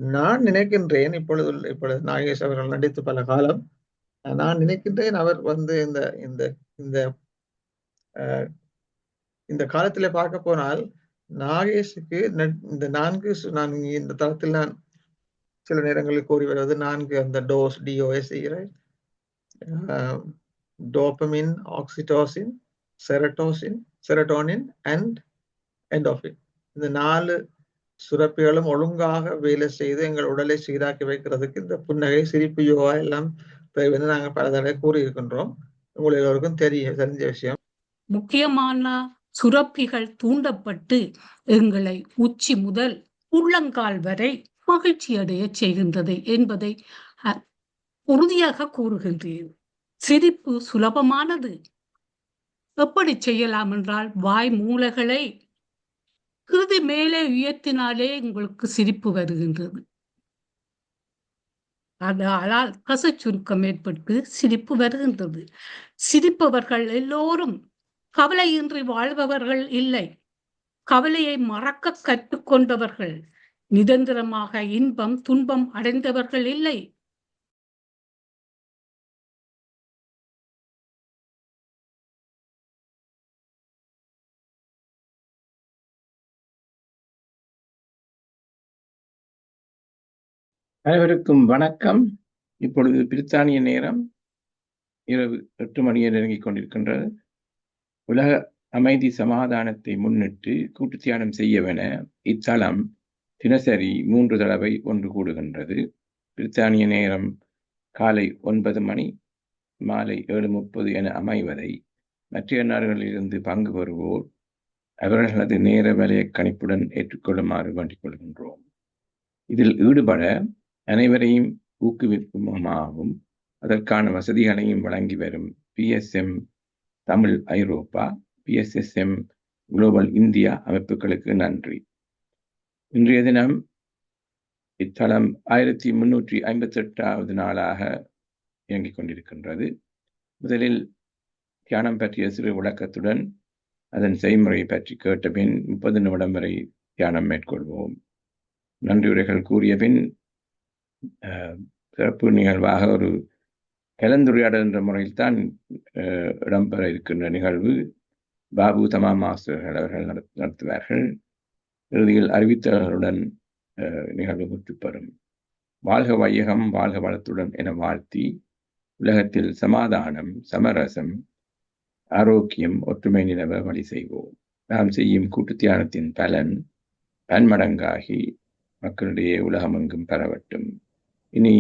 நான் நினைக்கின்றேன், இப்பொழுது நாகேஷ் அவர்கள் நடித்து பல காலம். நான் நினைக்கின்றேன் அவர் வந்து இந்த இந்த இந்த அஹ், இந்த காலத்துல பார்க்க போனால் நாகேஷுக்கு இந்த நான் இந்த தளத்தில் நான் சில நேரங்களில் கூறி வருவது நான்கு அந்த DOS dopamine, oxytocin, serotonin and endorphin. இந்த 4 சுரப்பிகளும் ஒழுங்காக வேலை செய்து எங்கள் உடலை சீராக்கி வைக்கிறதுக்கு இந்த புன்னகை, சிரிப்பு, யோகா எல்லாம் தேவைன்னு நாங்கள் பல தடவை கூறியிருக்கின்றோம். உங்களுக்கு எல்லோருக்கும் தெரிஞ்ச விஷயம். முக்கியமான சுரப்பிகள் தூண்டப்பட்டு எங்களை உச்சி முதல் உள்ளங்கால் வரை மகிழ்ச்சி அடைய செய்கின்றது என்பதை உறுதியாக கூறுகின்றேன். சிரிப்பு சுலபமானது. எப்படி செய்யலாம் என்றால், வாய் மூலைகளை கிருதி மேலே உயர்த்தினாலே உங்களுக்கு சிரிப்பு வருகின்றது. அதனால் கச சுருக்கம் ஏற்பட்டு சிரிப்பு வருகின்றது. சிரிப்பவர்கள் எல்லோரும் கவலையின்றி வாழ்பவர்கள் இல்லை. கவலையை மறக்க கற்றுக்கொண்டவர்கள். நிரந்தரமாக இன்பம் துன்பம் அடைந்தவர்கள் இல்லை. அனைவருக்கும் வணக்கம். இப்பொழுது பிரித்தானிய நேரம் இரவு 8 மணியை நெருங்கிக் கொண்டிருக்கின்றது. உலக அமைதி சமாதானத்தை முன்னிட்டு கூட்டு தியானம் செய்யவென இத்தளம் தினசரி 3 தடவை ஒன்று கூடுகின்றது. பிரித்தானிய நேரம் காலை 9 மணி, மாலை 7:30 என அமைவதை மற்ற நாடுகளிலிருந்து பங்கு பெறுவோர் அவர்களது நேர வலய கணிப்புடன் ஏற்றுக்கொள்ளுமாறு வேண்டிக் கொள்கின்றோம். இதில் ஈடுபட அனைவரையும் ஊக்குவிக்குமாகவும் அதற்கான வசதிகளையும் வழங்கி வரும் PSM தமிழ் ஐரோப்பா, PSSM குளோபல் இந்தியா அமைப்புகளுக்கு நன்றி. இன்றைய தினம் இத்தளம் 1358வது நாளாக இயங்கிக் கொண்டிருக்கின்றது. முதலில் தியானம் பற்றிய சிறு விளக்கத்துடன் அதன் செய்முறை பற்றி கேட்ட பின் 30 நிமிடம் வரை தியானம் மேற்கொள்வோம். நன்றியுரைகள் கூறிய பின் சிறப்பு நிகழ்வாக ஒரு கலந்துரையாடல் என்ற முறையில் தான் இடம்பெற இருக்கின்ற நிகழ்வு பாபு தமா மாஸ்டர்கள் அவர்கள் நடத்துவார்கள். இறுதியில் அறிவித்தவர்களுடன் நிகழ்வு முற்றுப்பெறும். வாழ்க வையகம், வாழ்க வளத்துடன் என வாழ்த்தி உலகத்தில் சமாதானம், சமரசம், ஆரோக்கியம், ஒற்றுமை நிலவ வழி செய்வோம். நாம் செய்யும் கூட்டு தியானத்தின் பலன் பன்மடங்காகி மக்களிடையே உலகமெங்கும் பரவட்டும். இனி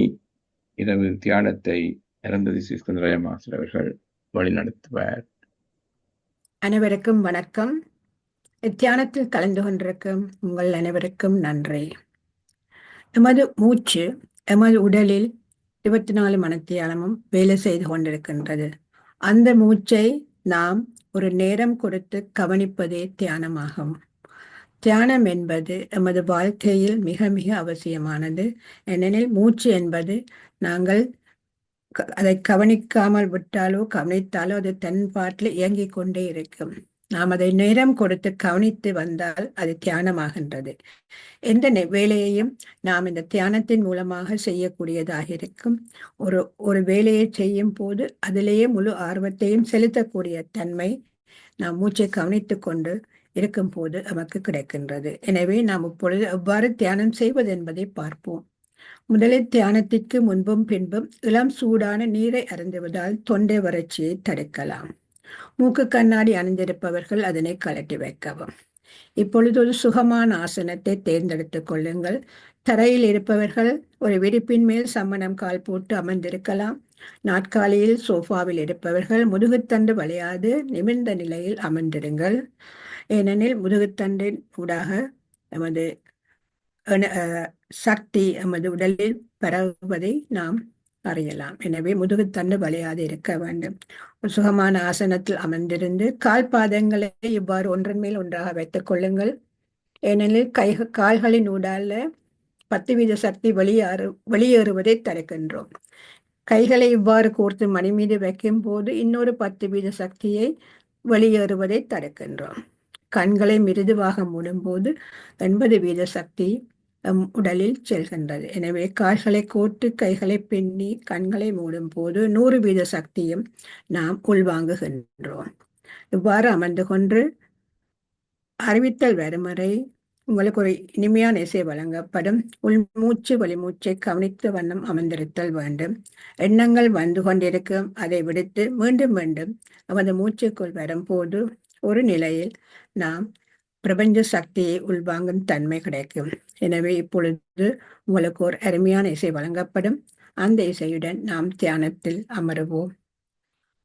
இரவு தியானத்தை அருந்ததி சுந்தரய்யா மாஸ்டர் அவர்கள் வழிநடத்துவார். அனைவருக்கும் வணக்கம். இத்தியானத்தில் கலந்து கொண்டிருக்கும் உங்கள் அனைவருக்கும் நன்றி. எமது மூச்சு எமது உடலில் 24 மணித்தியாலமும் வேலை செய்து கொண்டிருக்கின்றது. அந்த மூச்சை நாம் ஒரு நேரம் கொடுத்து கவனிப்பதே தியானமாகும். தியானம் என்பது எமது வாழ்க்கையில் மிக மிக அவசியமானது. ஏனெனில் மூச்சு என்பது நாங்கள் அதை கவனிக்காமல் விட்டாலோ கவனித்தாலோ அது தன் பாட்டில் இயங்கிக் கொண்டே இருக்கும். நாம் அதை நேரம் கொடுத்து கவனித்து வந்தால் அது தியானமாகின்றது. எந்த வேலையையும் நாம் இந்த தியானத்தின் மூலமாக செய்யக்கூடியதாக இருக்கும். ஒரு வேலையை செய்யும் போது அதிலேயே முழு ஆர்வத்தையும் செலுத்தக்கூடிய தன்மை நாம் மூச்சை கவனித்து கொண்டு இருக்கும் போது நமக்கு கிடைக்கின்றது. எனவே நாம் இப்பொழுது எவ்வாறு தியானம் செய்வது என்பதை பார்ப்போம். முதலில் தியானத்திற்கு முன்பும் பின்பும் இளம் சூடான நீரை அருந்துவதால் தொண்டை வறட்சியை தடுக்கலாம். மூக்கு கண்ணாடி அணிந்திருப்பவர்கள் அதனை கழட்டி வைக்கவும். இப்பொழுது ஒரு சுகமான ஆசனத்தை தேர்ந்தெடுத்துக் கொள்ளுங்கள். தரையில் இருப்பவர்கள் ஒரு விரிப்பின் மேல் சம்மணம் கால் போட்டு அமர்ந்திருக்கலாம். நாற்காலியில் சோஃபாவில் இருப்பவர்கள் முதுகுத்தண்டு வளையாது நிமிர்ந்த நிலையில் அமர்ந்திருங்கள். ஏனெனில் முதுகுத்தண்டின் ஊடாக நமது சக்தி நமது உடலில் பரவுவதை நாம் அறியலாம். எனவே முதுகுத்தண்டு வளையாது இருக்க வேண்டும். ஒரு சுகமான ஆசனத்தில் அமர்ந்திருந்து கால் பாதங்களை இவ்வாறு ஒன்றன் மேல் ஒன்றாக வைத்துக் கொள்ளுங்கள். ஏனெனில் கால்களின் ஊடால 10% சக்தி வெளியேறுவதை தடுக்கின்றோம். கைகளை இவ்வாறு கோர்த்து மணி மீது வைக்கும் போது இன்னொரு 10% சக்தியை வெளியேறுவதை தடுக்கின்றோம். கண்களை மிருதுவாக மூடும் போது 80% சக்தி உடலில் செல்கின்றது. எனவே கால்களை கோர்த்து கைகளை பின்னி கண்களை மூடும் போது 100% சக்தியும் நாம் உள்வாங்குகின்றோம். இவ்வாறு அமர்ந்து கொண்டு அறிவித்தல் வரும் வரை உங்களுக்கு ஒரு இனிமையான இசை வழங்கப்படும். உள்மூச்சு வெளிமூச்சை கவனித்த வண்ணம் அமர்ந்திருத்தல் வேண்டும். எண்ணங்கள் வந்து கொண்டிருக்கும், அதை விடுத்து மீண்டும் மீண்டும் நமது மூச்சுக்குள் வரும்போது ஒரு நிலையில் நாம் பிரபஞ்ச சக்தியை உள்வாங்கும் தன்மை கிடைக்கும். எனவே இப்பொழுது உங்களுக்கு ஒரு அருமையான இசை வழங்கப்படும். அந்த இசையுடன் நாம் தியானத்தில் அமருவோம்.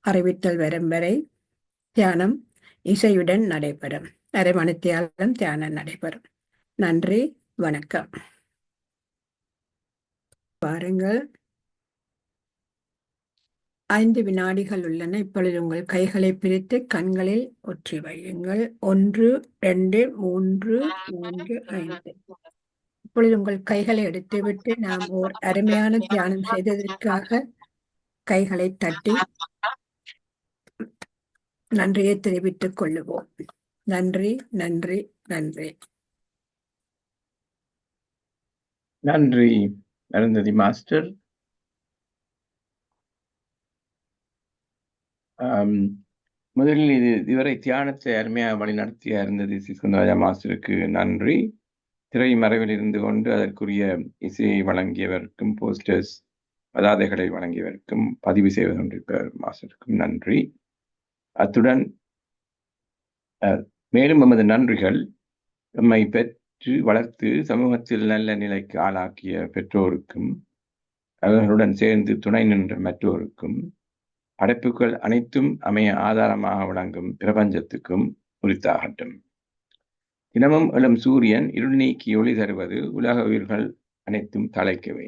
அறிவித்தல் வரும் வரை தியானம் இசையுடன் நடைபெறும். அரை மணித்தியாலம் தியானம் நடைபெறும். நன்றி, வணக்கம். பாருங்கள், 5 வினாடிகள் உள்ளன. இப்பொழுது உங்கள் கைகளை பிரித்து கண்களில் ஒற்றி வையுங்கள். 1, 2, 3, 4, 5. இப்பொழுது உங்கள் கைகளை எடுத்துவிட்டு நாம் ஓர் அருமையான தியானம் செய்ததற்காக கைகளை தட்டி நன்றியை தெரிவித்துக் கொள்ளுவோம். நன்றி, நன்றி, நன்றி. நன்றி அருந்ததி மாஸ்டர். முதலில் இதுவரை தியானத்தை அருமையாக வழிநடத்திய அருந்ததி சுந்தரராஜா மாஸ்டருக்கு நன்றி. திரை மறைவில் இருந்து கொண்டு அதற்குரிய இசையை வழங்கியவருக்கும் போஸ்டர்ஸ் பதாதைகளை வழங்கியவருக்கும் பதிவு செய்து கொண்டிருப்பவர் மாஸ்டருக்கும் நன்றி. அத்துடன் மேலும் நமது நன்றிகள் நம்மை பெற்று வளர்த்து சமூகத்தில் நல்ல நிலைக்கு ஆளாக்கிய பெற்றோருக்கும் அவர்களுடன் சேர்ந்து துணை நின்ற மற்றோருக்கும் படைப்புகள் அனைத்தும் அமைய ஆதாரமாக விளங்கும் பிரபஞ்சத்துக்கும் உரித்தாகட்டும். தினமும் எழும் சூரியன் இருள் நீக்கி ஒளி தருவது உலக உயிர்கள் அனைத்தும் தழைக்கவே.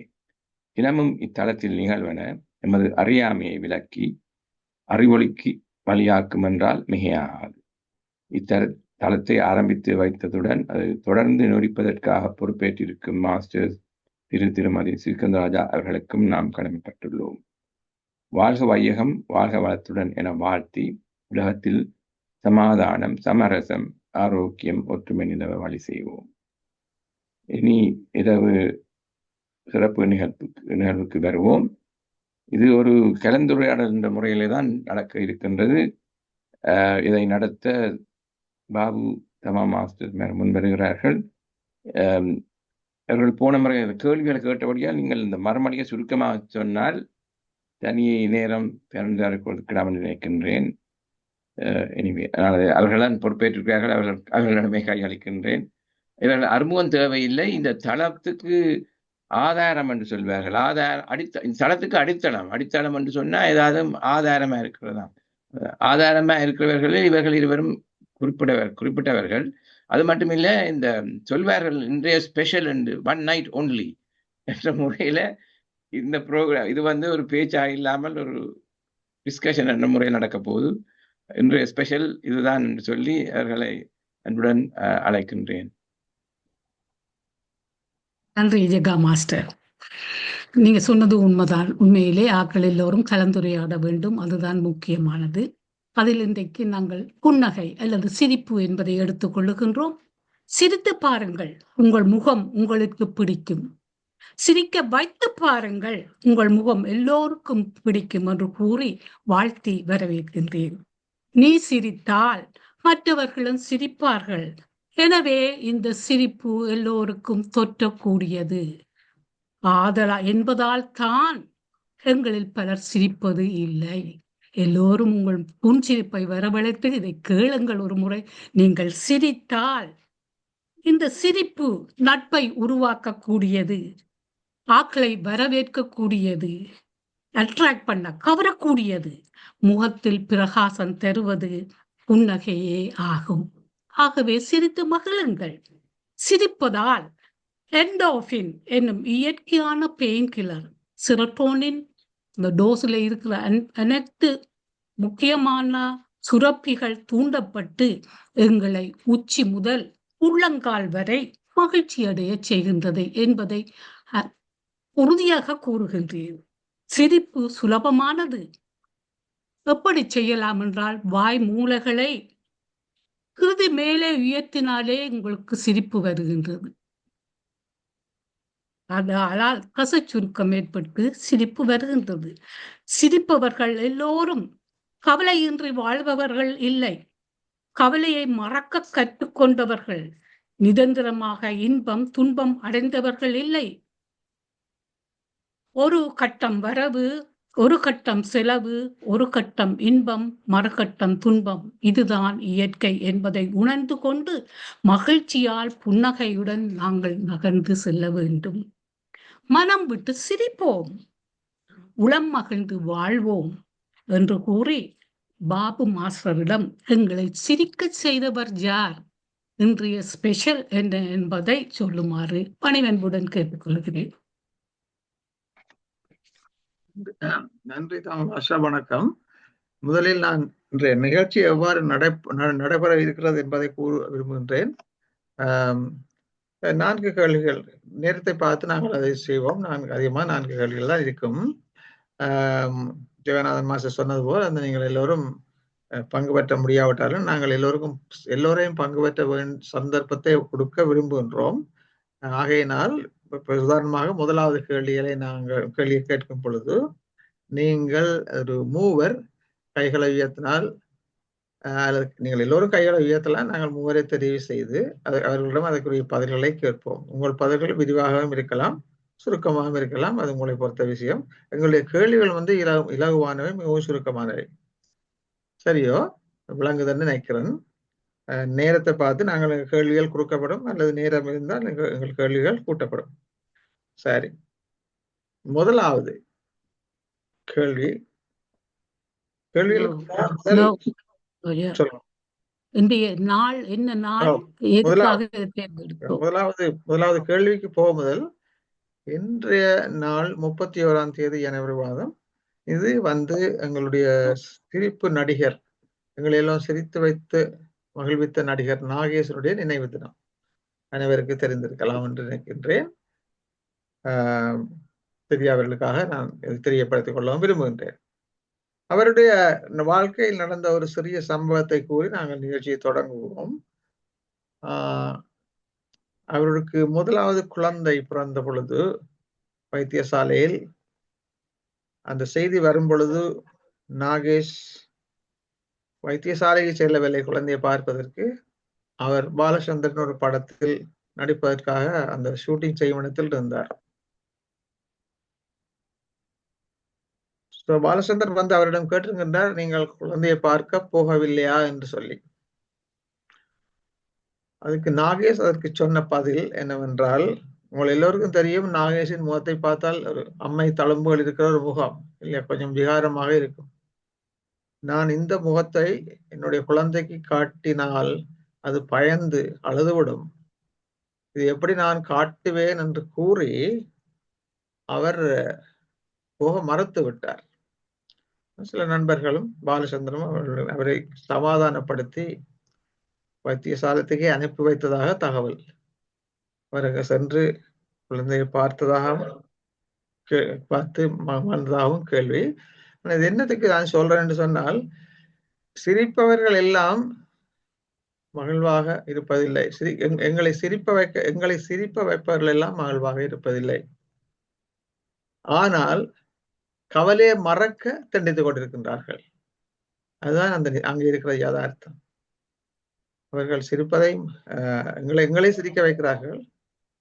தினமும் இத்தலத்தில் நிகழ்வன எமது அறியாமையை விளக்கி அறிவொளிக்கு வழியாக்கும் என்றால் மிகையாகாது. இத்தலத்தை ஆரம்பித்து வைத்ததுடன் அது தொடர்ந்து நொடிப்பதற்காக பொறுப்பேற்றிருக்கும் மாஸ்டர்ஸ் திருமதி ஸ்ரீஸ்கந்தராஜா அவர்களுக்கும் நாம் கடமைப்பட்டுள்ளோம். வாழ்க வையகம், வாழ்க வளத்துடன் என வாழ்த்தி உலகத்தில் சமாதானம், சமரசம், ஆரோக்கியம், ஒற்றுமை நிலவ வழி செய்வோம். இனி இரவு சிறப்பு நிகழ்வுக்கு வருவோம். இது ஒரு கலந்துரையாடல் என்ற முறையிலே தான் நடக்க இருக்கின்றது. இதை நடத்த பாபு தமா மாஸ்டர் முன்வருகிறார்கள். அவர்கள் போன முறை கேள்விகளை கேட்டபடியால் நீங்கள் இந்த மறுமொழியை சுருக்கமாக சொன்னால் தனி நேரம் கொடுக்கலாம் நினைக்கின்றேன். எனவே அவர்களால் பொறுப்பேற்றிருக்கிறார்கள். அவர்களிடமே கையளிக்கின்றேன். இவர்கள் அறிமுகம் தேவையில்லை. இந்த தளத்துக்கு ஆதாரம் என்று சொல்வார்கள். இந்த தளத்துக்கு அடித்தளம் என்று சொன்னால் ஏதாவது ஆதாரமா இருக்கிறதா? ஆதாரமா இருக்கிறவர்களில் இவர்கள் இருவரும் குறிப்பிட்டவர்கள். அது மட்டுமில்லை, இந்த சொல்வார்கள் இன்றைய ஸ்பெஷல் என்று ஒன் நைட் ஒன்லி என்ற முறையில இந்த ப்ரோக்ராம் இது ஒரு பேச்சாக இல்லாமல் ஒரு டிஸ்கஷன் என்ற முறையில் நடக்க போகுது. இன்றைய ஸ்பெஷல் இதுதான் என்று சொல்லி அவர்களை அன்புடன் அழைக்கின்றேன். நன்றி ஜெகா மாஸ்டர். நீங்க சொன்னது உண்மைதான். உண்மையிலே ஆட்கள் எல்லோரும் கலந்துரையாட வேண்டும், அதுதான் முக்கியமானது. அதில் இன்றைக்கு நாங்கள் புன்னகை அல்லது சிரிப்பு என்பதை எடுத்துக் கொள்ளுகின்றோம். சிரித்து பாருங்கள், உங்கள் முகம் உங்களுக்கு பிடிக்கும். சிரிக்க வைத்து பாருங்கள், உங்கள் முகம் எல்லோருக்கும் பிடிக்கும் என்று கூறி வாழ்த்தி வரவேற்கின்றேன். நீ சிரித்தால் மற்றவர்களும் சிரிப்பார்கள். எனவே இந்த சிரிப்பு எல்லோருக்கும் தொற்றக்கூடியது என்பதால் தான் எங்களில் பலர் சிரிப்பது இல்லை. எல்லோரும் உங்கள் புன்சிரிப்பை வரவழைத்து இதை கேளுங்கள் ஒரு முறை. நீங்கள் சிரித்தால் இந்த சிரிப்பு நட்பை உருவாக்கக்கூடியது, ஆக்களை வரவேற்கக்கூடியது, அட்ராக்ட் பண்ண கவரக்கூடியது, முகத்தில் பிரகாசம் தருவது புன்னகையே ஆகும். ஆகவே சிரித்து மகிழுங்கள். சிரிப்பதால் என்டோர்பின் என்னும் இயற்கையான பெயின் கில்லர், செரோட்டோனின் இந்த டோஸில் இருக்கிற அனைத்து முக்கியமான சுரப்பிகள் தூண்டப்பட்டு எங்களை உச்சி முதல் உள்ளங்கால் வரை மகிழ்ச்சி அடைய செய்கின்றது என்பதை உறுதியாக கூறுகின்றேன். சிரிப்பு சுலபமானது. எப்படி செய்யலாம் என்றால், வாய் மூலைகளை இறுதி மேலே உயர்த்தினாலே உங்களுக்கு சிரிப்பு வருகின்றது. அதனால் கச சுருக்கம் ஏற்பட்டு சிரிப்பு வருகின்றது. சிரிப்பவர்கள் எல்லோரும் கவலையின்றி வாழ்பவர்கள் இல்லை, கவலையை மறக்க கற்றுக்கொண்டவர்கள். நிரந்தரமாக இன்பம் துன்பம் அடைந்தவர்கள் இல்லை. ஒரு கட்டம் வரவு, ஒரு கட்டம் செலவு, ஒரு கட்டம் இன்பம், மறுகட்டம் துன்பம். இதுதான் இயற்கை என்பதை உணர்ந்து கொண்டு மகிழ்ச்சியால் புன்னகையுடன் நாங்கள் நகர்ந்து செல்ல வேண்டும். மனம் விட்டு சிரிப்போம், உளம் மகிழ்ந்து வாழ்வோம் என்று கூறி பாபு மாஸ்டரிடம் எங்களை சிரிக்க செய்தவர் யார், இன்றைய ஸ்பெஷல் என்ன என்பதை சொல்லுமாறு பணிவன்புடன் கேட்டுக்கொள்கிறேன். நன்றி ஆஷா, வணக்கம். முதலில் நான் இன்றைய நிகழ்ச்சி எவ்வாறு நடைபெற இருக்கிறது என்பதை கூற விரும்புகின்றேன். 4 கேள்விகள் நேரத்தை பார்த்து நாங்கள் அதை செய்வோம். அதிகமாக 4 கேள்விகள் தான் இருக்கும். ஜெகநாதன் மாஸ்டர் சொன்னது போல் அந்த நீங்கள் எல்லோரும் பங்கு பெற்ற முடியாவிட்டாலும் நாங்கள் எல்லோரையும் பங்கு பெற்ற சந்தர்ப்பத்தை கொடுக்க விரும்புகின்றோம். ஆகையினால் உதாரணமாக முதலாவது கேள்வியை கேட்கும் பொழுது நீங்கள் ஒரு மூவர் கைகளை உயர்த்தினால், அல்லது நீங்கள் எல்லோரும் கைகளை உயர்த்தலாம், நாங்கள் மூவரை தெரிவு செய்து அவர்களிடம் அதற்குரிய பதில்களை கேட்போம். உங்கள் பதில்கள் விரிவாகவும் இருக்கலாம், சுருக்கமாகவும் இருக்கலாம், அது உங்களை பொறுத்த விஷயம். எங்களுடைய கேள்விகள் வந்து இலகுவானவை, மிகவும் சுருக்கமானவை. சரியோ? விளங்குதுன்னு நினைக்கிறேன். நேரத்தை பார்த்து நாங்கள் கேள்விகள் கொடுக்கப்படும், அல்லது நேரம் இருந்தால் எங்கள் கேள்விகள் கூட்டப்படும். சரி, முதலாவது கேள்வி. இன்றைய நாள் என்ன நாள், எதுக்காக தேர்ந்தெடுத்தோம்? முதலாவது கேள்விக்கு போக முதல், இன்றைய நாள் 31ஆம் தேதி ஜனவரி மாதம். இது வந்து எங்களுடைய சிரிப்பு நடிகர், எங்களை எல்லாம் சிரித்து வைத்து மகிழ்வித்த நடிகர் நாகேசனுடைய நினைவு தினம். அனைவருக்கு தெரிந்திருக்கலாம் என்று நினைக்கின்றேன். தெரியாதவர்களுக்காக நான் தெரியப்படுத்திக் கொள்ளவும் விரும்புகின்றேன். அவருடைய வாழ்க்கையில் நடந்த ஒரு சிறிய சம்பவத்தை கூறி நாங்கள் நிகழ்ச்சியை தொடங்குவோம். அவருக்கு முதலாவது குழந்தை பிறந்த பொழுது வைத்தியசாலையில் அந்த செய்தி வரும் பொழுது நாகேஷ் வைத்தியசாலைக்கு செல்லவில்லை குழந்தையை பார்ப்பதற்கு. அவர் பாலச்சந்திரன் ஒரு படத்தில் நடிப்பதற்காக அந்த ஷூட்டிங் செய்யும் இடத்தில் இருந்தார். பாலச்சந்தர் வந்து அவரிடம் கேட்டிருக்கின்றார், நீங்கள் குழந்தையை பார்க்க போகவில்லையா என்று சொல்லி. அதுக்கு நாகேஷ் அதற்கு சொன்ன பதில் என்னவென்றால், உங்கள் எல்லோருக்கும் தெரியும், நாகேஷின் முகத்தை பார்த்தால் ஒரு அம்மை தழும்புகள் இருக்கிற ஒரு முகம் இல்லையா, கொஞ்சம் விகாரமாக இருக்கும். நான் இந்த முகத்தை என்னுடைய குழந்தைக்கு காட்டினால் அது பயந்து அழுதுவிடும், இது எப்படி நான் காட்டுவேன் என்று கூறி அவர் போக மறுத்து விட்டார். சில நண்பர்களும் பாலச்சந்திரனும் அவரை சமாதானப்படுத்தி வைத்தியசாலத்துக்கே அனுப்பி வைத்ததாக தகவல். அவருக்கு சென்று குழந்தையை பார்த்ததாகவும் பார்த்து வந்ததாகவும் கேள்வி. இது என்னத்துக்கு நான் சொல்றேன் என்று சொன்னால், சிரிப்பவர்கள் எல்லாம் மகிழ்வாக இருப்பதில்லை. எங்களை சிரிப்ப வைப்பவர்கள் எல்லாம் மகிழ்வாக இருப்பதில்லை. ஆனால் கவலையை மறக்க தண்டித்துக் கொண்டிருக்கின்றார்கள். அதுதான் அங்கே இருக்கிற யதார்த்தம். அவர்கள் சிரிப்பதையும் எங்களை சிரிக்க வைக்கிறார்கள்.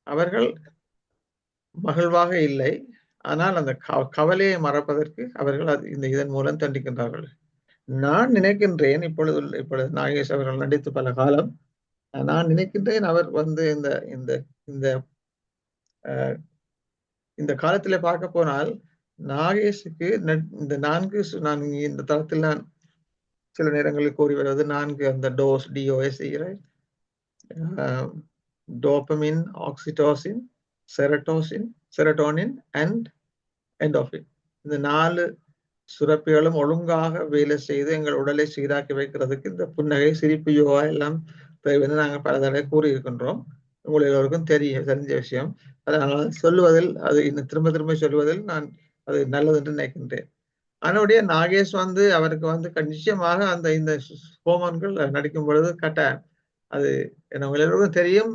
அவர்கள் மகிழ்வாக இல்லை. ஆனால் அந்த கவலையை மறப்பதற்கு அவர்கள் இதன் மூலம் தண்டிக்கின்றார்கள். நான் நினைக்கின்றேன், இப்பொழுது நாகேஷ் அவர்கள் நடித்து பல காலம், நான் நினைக்கின்றேன் அவர் வந்து இந்த காலத்திலே பார்க்க போனால் நாகேஷுக்கு இந்த 4 நான் இந்த தளத்தில் நான் சில நேரங்களில் கூறி வருவது 4 அந்த DOS, dopamine, oxytocin, serotonin and endorphin. இந்த 4 சுரப்பிகளும் ஒழுங்காக வேலை செய்து எங்கள் உடலை சீராக்கி வைக்கிறதுக்கு இந்த புன்னகை, சிரிப்பு, யோகா எல்லாம் தேவைன்னு நாங்கள் பல தடவை கூறியிருக்கின்றோம். உங்கள் எல்லோருக்கும் தெரிஞ்ச விஷயம். அதனால் சொல்லுவதில், அது இன்னும் திரும்ப திரும்ப சொல்லுவதில் நான் அது நல்லது என்று நினைக்கின்றேன். அதனுடைய நாகேஷ் வந்து அவருக்கு வந்து நிச்சயமாக இந்த ஹோமோன்கள் நடிக்கும் பொழுது அது எனக்கு எல்லோருக்கும் தெரியும்.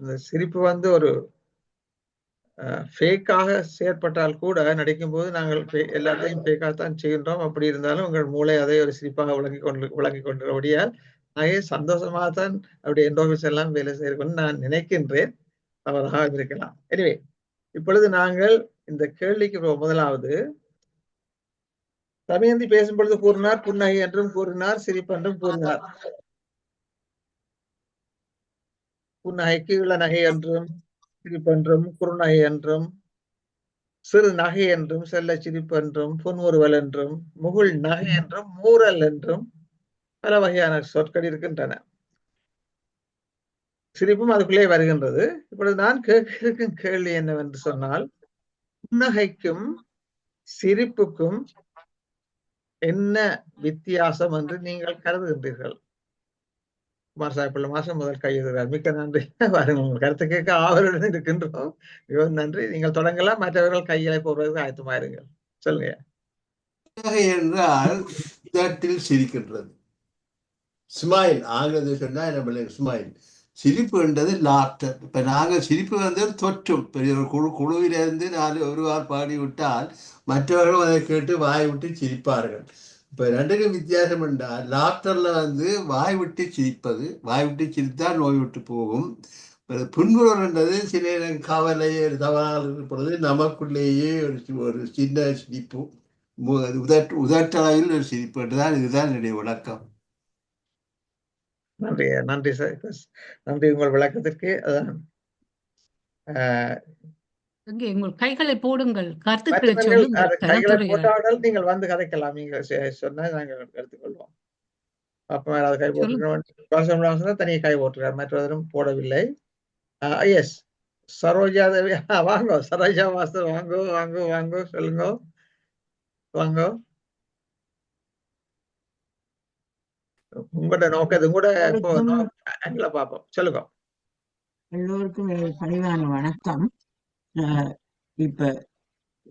இந்த சிரிப்பு வந்து ஒரு ஃபேக்காக செயற்பட்டால் கூட நடிக்கும் போது நாங்கள் எல்லாத்தையும் ஃபேக்காகத்தான் செய்கின்றோம். அப்படி இருந்தாலும் உங்கள் மூளை அதை ஒரு சிரிப்பாக விளங்கி கொண்டபடியால் நகையை சந்தோஷமாகத்தான் அப்படி என்டோபிஸ் எல்லாம் வேலை செய்யணும்னு நான் நினைக்கின்றேன். தவறாக இருக்கலாம். எனவே இப்பொழுது நாங்கள் இந்த கேள்விக்கு முதலாவது தமயந்தி பேசும் பொழுது கூறினார் புன்னகை என்றும் கூறினார், சிரிப்பென்றும் கூறினார். புன்னகைக்கு உள்ள நகை என்றும் சிரிப்பென்றும் குறுநகை என்றும் சிறு நகை என்றும் செல்ல சிரிப்பு என்றும் புன்முறுவல் என்றும் முகுள் நகை என்றும் மூரல் என்றும் பல வகையான சொற்கள் இருக்கின்றன. சிரிப்பும் அதுக்குள்ளே வருகின்றது. இப்பொழுது நான் கேட்கும் கேள்வி என்னவென்று சொன்னால், புன்னகைக்கும் சிரிப்புக்கும் என்ன வித்தியாசம் என்று நீங்கள் கருதுகின்றீர்கள்? குமார் சாஹிப் மாசம் முதல் கையெழுகிறார். மிக்க நன்றி. உங்கள் கருத்து கேட்க ஆவலுடன் இருக்கின்றோம். மிகவும் நன்றி. நீங்கள் தொடங்கலாம். மற்றவர்கள் கைகளை போடுவதற்கு ஆயத்தமாயிருங்கள். சொல்லுங்க. என்றால் உதட்டில் சிரிக்கின்றது. ஸ்மைல் ஆங்கிலத்தில் சொன்னா நம்மளுக்கு ஸ்மைல். சிரிப்பு என்றது லாப்டர். இப்ப நாங்கள் சிரிப்பு வந்து தொற்றும் பெரிய ஒரு குழுவிலிருந்து ஒரு ஆள் பாடி விட்டால் மற்றவர்களும் அதை கேட்டு வாய் விட்டு சிரிப்பார்கள். இப்ப ரெண்டுக்கும் வித்தியாசம் என்றால் லாப்டர்ல வந்து வாய் விட்டு சிரிப்பது, வாய் விட்டு சிரித்தால் நோய் விட்டு போகும். புன்முறுவல் என்றது சில கவலை தவறாக இருப்பது நமக்குள்ளேயே ஒரு சின்ன சிரிப்பு, உதட்டளவில் ஒரு சிரிப்பு என்றுதான். இதுதான் என்னுடைய விளக்கம். நன்றி நன்றி சார். நன்றி உங்கள் விளக்கத்திற்கு. அதான் உங்கள் கைகளை போடுங்கள். கைகளை போட்டால் நீங்கள் வந்து கதைக்கலாம். நீங்க சொன்னா நாங்கள் எடுத்துக்கொள்வோம். அப்ப யாராவது கை போட்டுருக்கோம். தனியாக கை போட்டுருக்காரு, மற்றவரும் போடவில்லை. எஸ் சரோஜா தேவி வாங்கோ. சரோஜா மாஸ்டர் வாங்கோ வாங்கோ வாங்கோ. சொல்லுங்க வாங்கோ. உங்களோட நோக்கது கூட பாப்போம். சொல்லுங்க. எல்லோருக்கும் பணிவான வணக்கம். இப்ப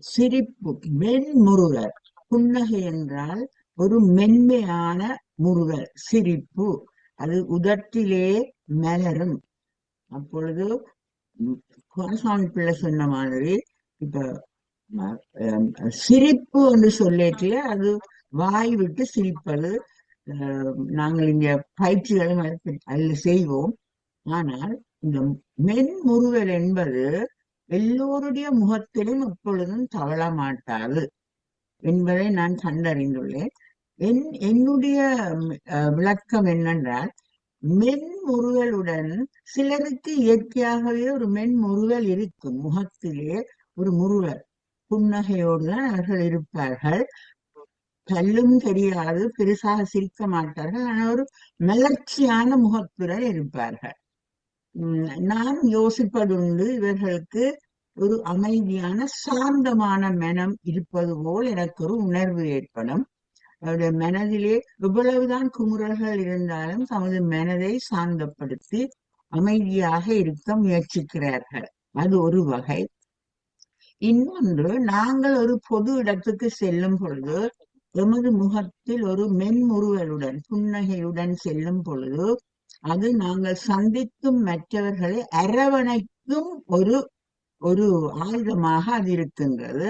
சிரிப்பு மென்முறுவல், புன்னகை என்றால் ஒரு மென்மையான முறுவல், சிரிப்பு அது உதட்டிலே மலரும். அப்பொழுது குமாரசாமி பிள்ளை சொன்ன மாதிரி இப்ப சிரிப்பு என்று சொல்லிட்டு அது வாய் விட்டு சிரிப்பது. நாங்கள் இங்க பயிற்சிகளும் அதில் செய்வோம். ஆனால் இந்த மென்முறுவல் என்பது எல்லோருடைய முகத்திலும் எப்பொழுதும் தவள மாட்டாது என்பதை நான் கண்டறிந்துள்ளேன். என்னுடைய விளக்கம் என்னென்றால், மென்முறுவலுடன் சிலருக்கு இயற்கையாகவே ஒரு மென்முறுவல் இருக்கும், முகத்திலே ஒரு முறுவல், புன்னகையோடு தான் அவர்கள் இருப்பார்கள். கல்லும் தெரியாது, பெருசாக சிரிக்க மாட்டார்கள், ஆனால் ஒரு மலர்ச்சியான முகத்துடன் இருப்பார்கள். நான் யோசிப்பதுண்டு, இவர்களுக்கு ஒரு அமைதியான சாந்தமான மனம் இருப்பது போல் எனக்கு ஒரு உணர்வு ஏற்படும். அவருடைய மனதிலே எவ்வளவுதான் குமுறல்கள் இருந்தாலும் தமது மனதை சாந்தப்படுத்தி அமைதியாக இருக்க முயற்சிக்கிறார்கள். அது ஒரு வகை. இன்னொன்று, நாங்கள் ஒரு பொது இடத்துக்கு செல்லும் பொழுது எமது முகத்தில் ஒரு மென்முறுவலுடன் புன்னகையுடன் செல்லும் பொழுது அது நாங்கள் சந்திக்கும் மற்றவர்களை அரவணைக்கும் ஒரு ஆயுதமாக அது இருக்கின்றது.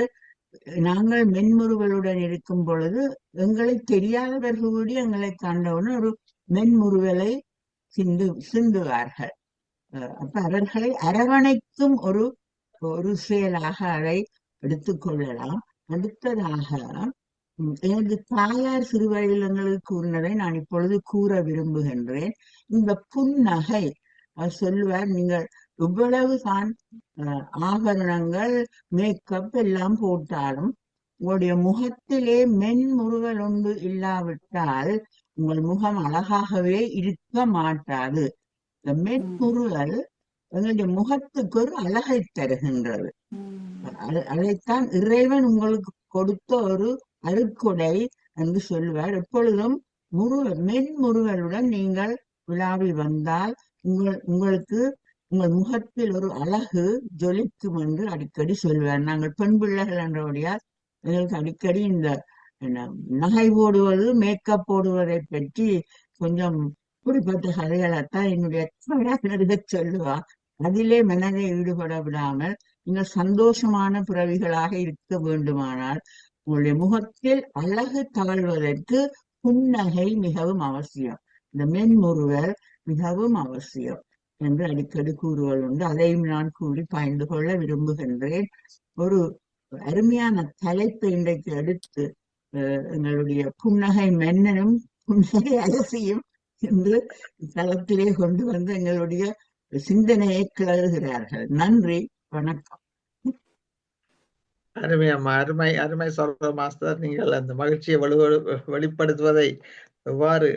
நாங்கள் மென்முறுவலுடன் இருக்கும் பொழுது எங்களை தெரியாதவர்களுடைய எங்களை கண்டவுடன் ஒரு மென்முறுவலை சிந்துவார்கள். அப்ப அவர்களை அரவணைக்கும் ஒரு செயலாக அதை எடுத்துக்கொள்ளலாம். அடுத்ததாக, எனது தாயார் சிறுவயதில் எங்களுக்கு கூறினதை நான் இப்பொழுது கூற விரும்புகின்றேன். இந்த புன்னகை சொல்லுவார், நீங்கள் இவ்வளவுதான் ஆபரணங்கள் மேக்கப் எல்லாம் போட்டாலும் உங்களுடைய முகத்திலே மென்முறுவல் ஒன்று இல்லாவிட்டால் உங்கள் முகம் அழகாகவே இருக்க மாட்டாது. இந்த மென்முறுவல் எங்களுடைய முகத்துக்கு ஒரு அழகை தருகின்றது. அதைத்தான் இறைவன் உங்களுக்கு கொடுத்த ஒரு அருட்கொடை என்று சொல்லுவார். எப்பொழுதும் மென்முறுவலுடன் நீங்கள் விழாவி வந்தால் உங்களுக்கு உங்கள் முகத்தில் ஒரு அழகு ஜொலிக்கும் என்று அடிக்கடி சொல்வார். நாங்கள் பெண் பிள்ளைகள் என்றபடியால் எங்களுக்கு அடிக்கடி இந்த நகை போடுவது, மேக்கப் போடுவதை பற்றி கொஞ்சம் குறிப்பிட்ட கதைகளைத்தான் என்னுடைய சொல்லுவா. அதிலே மனதை ஈடுபட விடாமல் நீங்கள் சந்தோஷமான பிறவிகளாக இருக்க வேண்டுமானால் உங்களுடைய முகத்தில் அழகு தவழ்வதற்கு புன்னகை மிகவும் அவசியம். இந்த மென்முறுவல் மிகவும் அவசியம் என்று அடிக்கடி கூறுவது உண்டு. அதையும் நான் கூறி பயந்து கொள்ள விரும்புகின்றேன். ஒரு அருமையான தலைப்பை இன்றைக்கு எடுத்து எங்களுடைய புன்னகை மன்னனும் புன்னகை அரசியும் என்று தளத்திலே கொண்டு வந்து எங்களுடைய சிந்தனையை கிளறுகிறார்கள். நன்றி, வணக்கம். அருமை அம்மா, அருமை அருமை சொல்ற மாஸ்டர். நீங்கள் அந்த மகிழ்ச்சியை வெளிப்படுத்துவதை எவ்வாறு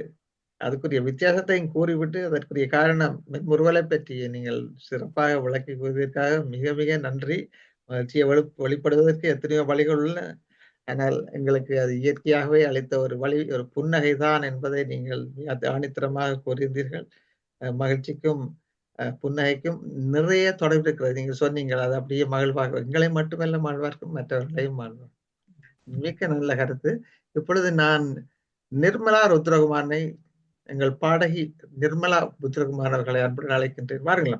அதுக்குரிய வித்தியாசத்தையும் கூறிவிட்டு அதற்குரிய காரணம் முறுவலை பற்றி நீங்கள் சிறப்பாக விளக்கி கூறியதற்காக மிக மிக நன்றி. மகிழ்ச்சியை வெளிப்படுவதற்கு எத்தனையோ வழிகள் உள்ளன. ஆனால் எங்களுக்கு அது இயற்கையாகவே அளித்த ஒரு வழி, ஒரு புன்னகை தான் என்பதை நீங்கள் ஆணித்தரமாக கூறியிருந்தீர்கள். மகிழ்ச்சிக்கும் புன்னகைக்கும் நிறைய தொடர்பு இருக்கிறது. நீங்கள் சொன்னீங்கள் அது அப்படியே மகிழ்வாக எங்களை மட்டுமல்ல மகிழ்வார்க்கும் மற்றவர்களையும் மகிழ்வார். மிக்க நல்ல கருத்து. இப்பொழுது நான் நிர்மலா ருத்ரகுமாரனை, எங்கள் பாடகி நிர்மலா ருத்ரகுமார் அவர்களை அன்புடன் அழைக்கின்றேன். வாருங்களா.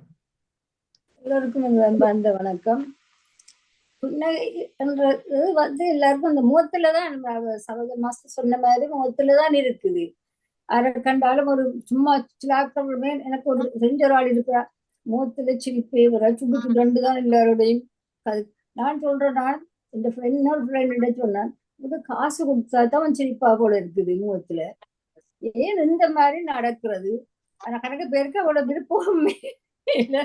எல்லோருக்கும் அன்பார்ந்த வணக்கம். புன்னகை என்றது எல்லாருக்கும் அந்த முகத்துலதான், சகோதர மாஸ்டர் சொன்ன மாதிரி முகத்துலதான் இருக்குது. அதை கண்டாலும் ஒரு சும்மா சிலாக்களுமே எனக்கு ஒரு செஞ்ச ஒரு ஆள் இருக்கிறா, முகத்துல சிரிப்பு ஒரு சுண்டு சுண்டு தான் எல்லாரோடையும். நான் சொல்றேன், நான் இன்னொரு ஃப்ரெண்ட் சொன்னான், இது காசு கொடுத்தாதான் சிரிப்பா போல இருக்குது முகத்துல. ஏன் இந்த மாதிரி நடக்கிறது? ஆனா கணக்கு பேருக்கு அவளோட விருப்பமே இல்லை,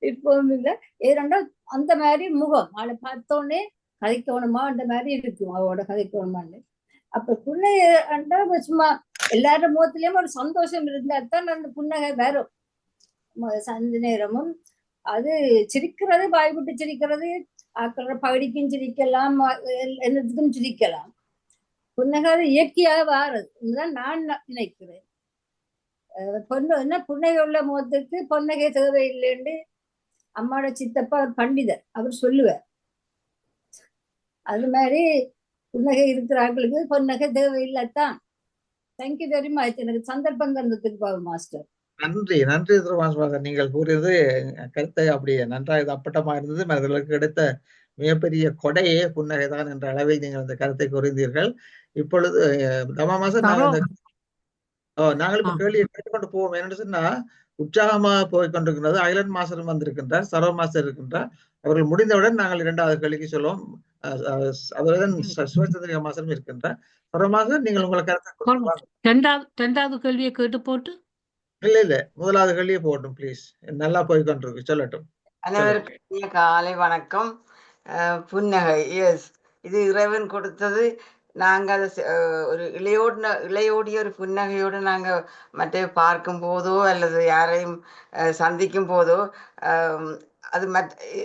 விருப்பம் இல்லை. ஏதாண்டா அந்த மாதிரி முகம் அவளை பார்த்தோன்னே கதைக்கணுமா அந்த மாதிரி இருக்கும், அவளோட கதைக்கணுமான்னு. அப்ப புன்னகைண்டா சும்மா எல்லாரும் முகத்திலயும் ஒரு சந்தோஷம் இருந்தாத்தான் அந்த புன்னகை வரும். சந்த நேரமும் அது சிரிக்கிறது, வாய் விட்டு சிரிக்கிறது, ஆக்கள பகுதிக்கும் சிரிக்கலாம், எல்லாத்துக்கும் சிரிக்கலாம். புன்னகை இயற்கையாக வாரது, இதுதான் நான் நினைக்கிறேன். என்ன புன்னகை உள்ள முகத்துக்கு பொன்னகை தேவையில்லைன்னு அம்மாவோட சித்தப்பா அவர் பண்டிதர், அவர் சொல்லுவார். அது மாதிரி புன்னகை இருக்கிறார்களுக்கு பொன்னகை தேவையில்லைத்தான். Thank you very much. எனக்கு சந்தர்ப்பம் தந்ததுக்கு பாபு மாஸ்டர். நன்றி நன்றி மாஸ்டர். நீங்கள் கூறியது கருத்தை அப்படியே நன்றாக அப்பட்டமா இருந்தது. மனிதர்களுக்கு கிடைத்த மிகப்பெரிய கொடையே புன்னகைதான் என்ற அளவில் நீங்கள் அந்த கருத்தை கூறிந்தீர்கள். இப்பொழுது தமா மாசம் நாங்கள் இப்ப கேள்வியை கேட்டுக்கொண்டு போவோம். என்னன்னு சொன்னா, உற்சாகமா போய் கொண்டிருக்கிறது. ஐலண்ட் மாஸ்டரும் வந்திருக்கின்றார், சரவ மாஸ்டர் இருக்கின்றார். அவர்கள் முடிந்தவுடன் நாங்கள் 2வது கேள்விக்கு சொல்லுவோம். அவருடன் சிவச்சந்திரிகா மாஸ்டரும் இருக்கின்றார். சரவ மாஸ்டர், நீங்கள் உங்களை கருத்தை 2வது கேள்வியை கேட்டு போட்டு இல்ல 1வது கேள்வியை போட்டும் ப்ளீஸ். நல்லா போய் கொண்டிருக்கு, சொல்லட்டும். அனைவருக்கும் காலை வணக்கம். புன்னகை, எஸ், இது இறைவன் கொடுத்தது. நாங்கள் ஒரு இளையோடிய ஒரு புன்னகையோடு நாங்கள் மற்ற பார்க்கும் போதோ அல்லது யாரையும் சந்திக்கும் போதோ அது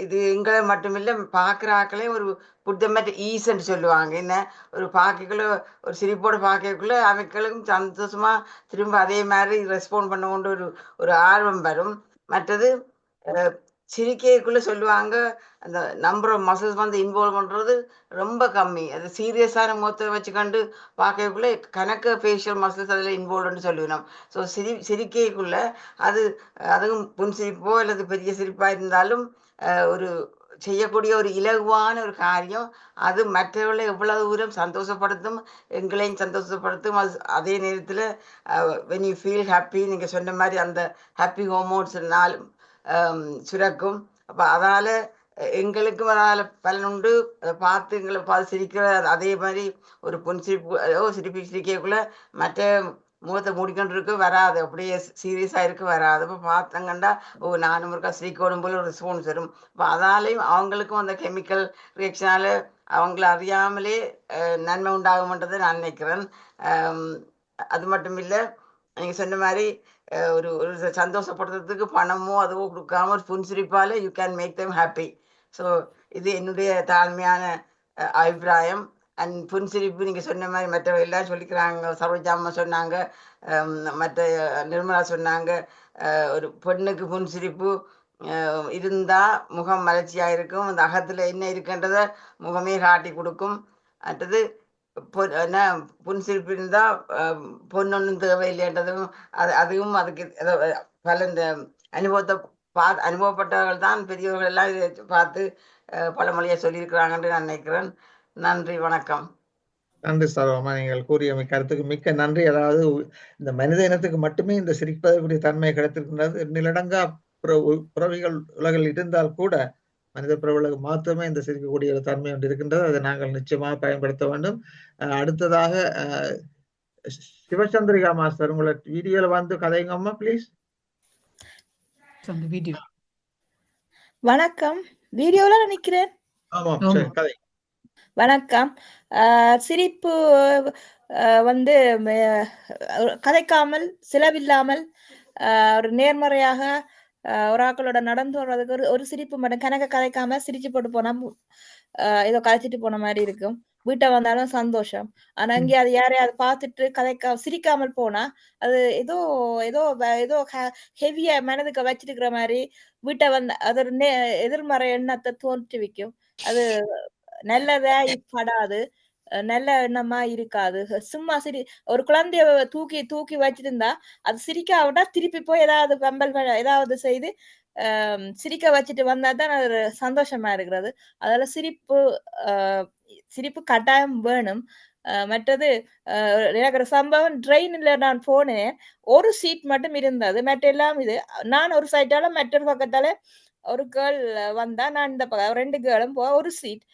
இது எங்களை மட்டுமில்லை, பார்க்குற ஆக்களையும் ஒரு புத்தமற்ற ஈஸ்ன்னு சொல்லுவாங்க. என்ன, ஒரு பார்க்கக்குள்ள ஒரு சிரிப்போடு பார்க்கக்குள்ள அவைகளுக்கும் சந்தோஷமா திரும்ப அதே மாதிரி ரெஸ்பாண்ட் பண்ண கொண்டு ஒரு ஆர்வம் வரும். மற்றது சிரிக்கைக்குள்ள சொல்லுவாங்க, அந்த நம்பர் ஆஃப் மசில்ஸ் வந்து இன்வால்வ் பண்ணுறது ரொம்ப கம்மி. அது சீரியஸான முகத்தை வச்சுக்கண்டு பார்க்கக்குள்ள கணக்கு ஃபேஷியல் மசில்ஸ் அதில் இன்வால்வ்னு சொல்லுவோம். ஸோ சிரிக்கைக்குள்ள அதுவும் புன்சிரிப்போ அல்லது பெரிய சிரிப்பாக இருந்தாலும் ஒரு செய்யக்கூடிய ஒரு இலகுவான ஒரு காரியம். அது மற்றவர்களை எவ்வளவு தூரம் சந்தோஷப்படுத்தும், எங்களையும் சந்தோஷப்படுத்தும். அதே நேரத்தில் வென் யூ ஃபீல் ஹாப்பி, நீங்கள் சொன்ன மாதிரி அந்த ஹாப்பி ஹார்மோன்ஸ்னாலும் சுரக்கும். அப்போ அதனால் எங்களுக்கும் அதால் பலனுண்டு. அதை பார்த்து எங்களை பார்த்து சிரிக்கிற அதே மாதிரி ஒரு சிரிப்பு சிரிக்கக்குள்ள மற்ற முகத்தை மூடிக்கொண்டிருக்கு வராது, அப்படியே சீரியஸாக இருக்க வராது. இப்போ பார்த்தங்கண்டா நானும் இருக்கா சிரிக்கோடும் போல ஒரு ரெஸ்பான்ஸ் வரும். இப்போ அதாலையும் அவங்களுக்கும் அந்த கெமிக்கல் ரியாக்ஷனால் அவங்கள அறியாமலே நன்மை உண்டாகும்ன்றதை நான் நினைக்கிறேன். அது மட்டும் இல்லை, நீங்கள் சொன்ன மாதிரி ஒரு சந்தோஷப்படுத்துறதுக்கு பணமோ அதுவோ கொடுக்காம ஒரு புன்சிரிப்பால் you can make them happy. So இது என்னுடைய தாழ்மையான அபிப்பிராயம். அண்ட் புன்சிரிப்பு நீங்கள் சொன்ன மாதிரி மற்ற எல்லாம் சொல்லிக்கிறாங்க. சரோஜாம்மா சொன்னாங்க, மற்ற நிர்மலா சொன்னாங்க, ஒரு பெண்ணுக்கு புன்சிரிப்பு இருந்தால் முகம் மலர்ச்சியாக இருக்கும், அந்த அகத்தில் என்ன இருக்குன்றதை முகமே காட்டி கொடுக்கும். அடுத்தது என்ன புன்சிரிப்பு இருந்தால் பொண்ணொன்னும் தேவையில்லைன்றதும் அதுவும் அதுக்கு பல இந்த அனுபவத்தை அனுபவப்பட்டவர்கள் தான் பெரியவர்கள் எல்லாம் இதை பார்த்து பழமொழியை சொல்லியிருக்கிறாங்கன்னு நான் நினைக்கிறேன். நன்றி, வணக்கம். நன்றி சரோமா, நீங்கள் கூறிய கருத்துக்கு மிக்க நன்றி. அதாவது இந்த மனித இனத்துக்கு மட்டுமே இந்த சிரிப்பதற்குரிய தன்மை கிடைத்திருக்கின்றது. நிலடங்கா பிறவிகள் உலகில் இருந்தால் கூட மனித பிறவுகளுக்கு மாத்திரமே இந்த சிரிக்கக்கூடிய ஒரு தன்மை ஒன்று இருக்கின்றது. அதை நாங்கள் நிச்சயமாக பயன்படுத்த வேண்டும். அடுத்ததாக சிவசந்திரிகா மாஸ்டர், உங்களை வீடியோல வந்து கதைங்கம்மா ப்ளீஸ். வீடியோ வணக்கம். வீடியோல நினைக்கிறேன். ஆமா, சரி, கதை. வணக்கம். சிரிப்பு வந்து கதைக்காமல் செலவில்லாமல் ஒரு நேர்மறையாக ஒரு ஆக்களோட நடந்து வர்றதுக்கு ஒரு சிரிப்பு மட்டும் கணக்க கதைக்காம சிரிச்சு போட்டு போனா ஏதோ கதைச்சிட்டு போன மாதிரி இருக்கும். வீட்டை வந்தாலும் சந்தோஷம். ஆனா இங்கே அது யாரையாவது பார்த்துட்டு சிரிக்காமல் போனா அது ஏதோ ஏதோ ஏதோ ஹெவியா மனதுக்கு வச்சிருக்கிற மாதிரி வீட்டை அது ஒரு எதிர்மறை எண்ணத்தை தோற்றி வைக்கும். அது நல்லதா படாது, நல்ல எண்ணமா இருக்காது. சும்மா ஒரு குழந்தைய தூக்கி தூக்கி வச்சிருந்தா அது சிரிக்காவிட்டா திருப்பி போய் ஏதாவது பம்பல் ஏதாவது செய்து சிரிக்க வச்சுட்டு வந்தா தான் அது சந்தோஷமா இருக்கிறது. அதனால சிரிப்பு கட்டாயம் வேணும். மற்றது எனக்கு ஒரு சம்பவம், ட்ரெயின்ல நான் போனேன். ஒரு சீட் மட்டும் இருந்தது, மற்ற எல்லாம் இது. நான் ஒரு சைட்டால மற்றொரு பக்கத்தால ஒரு கேர்ள் வந்தா, நான் இந்த பக்கம் 2 கேர்ளும் ஒரு சீட்.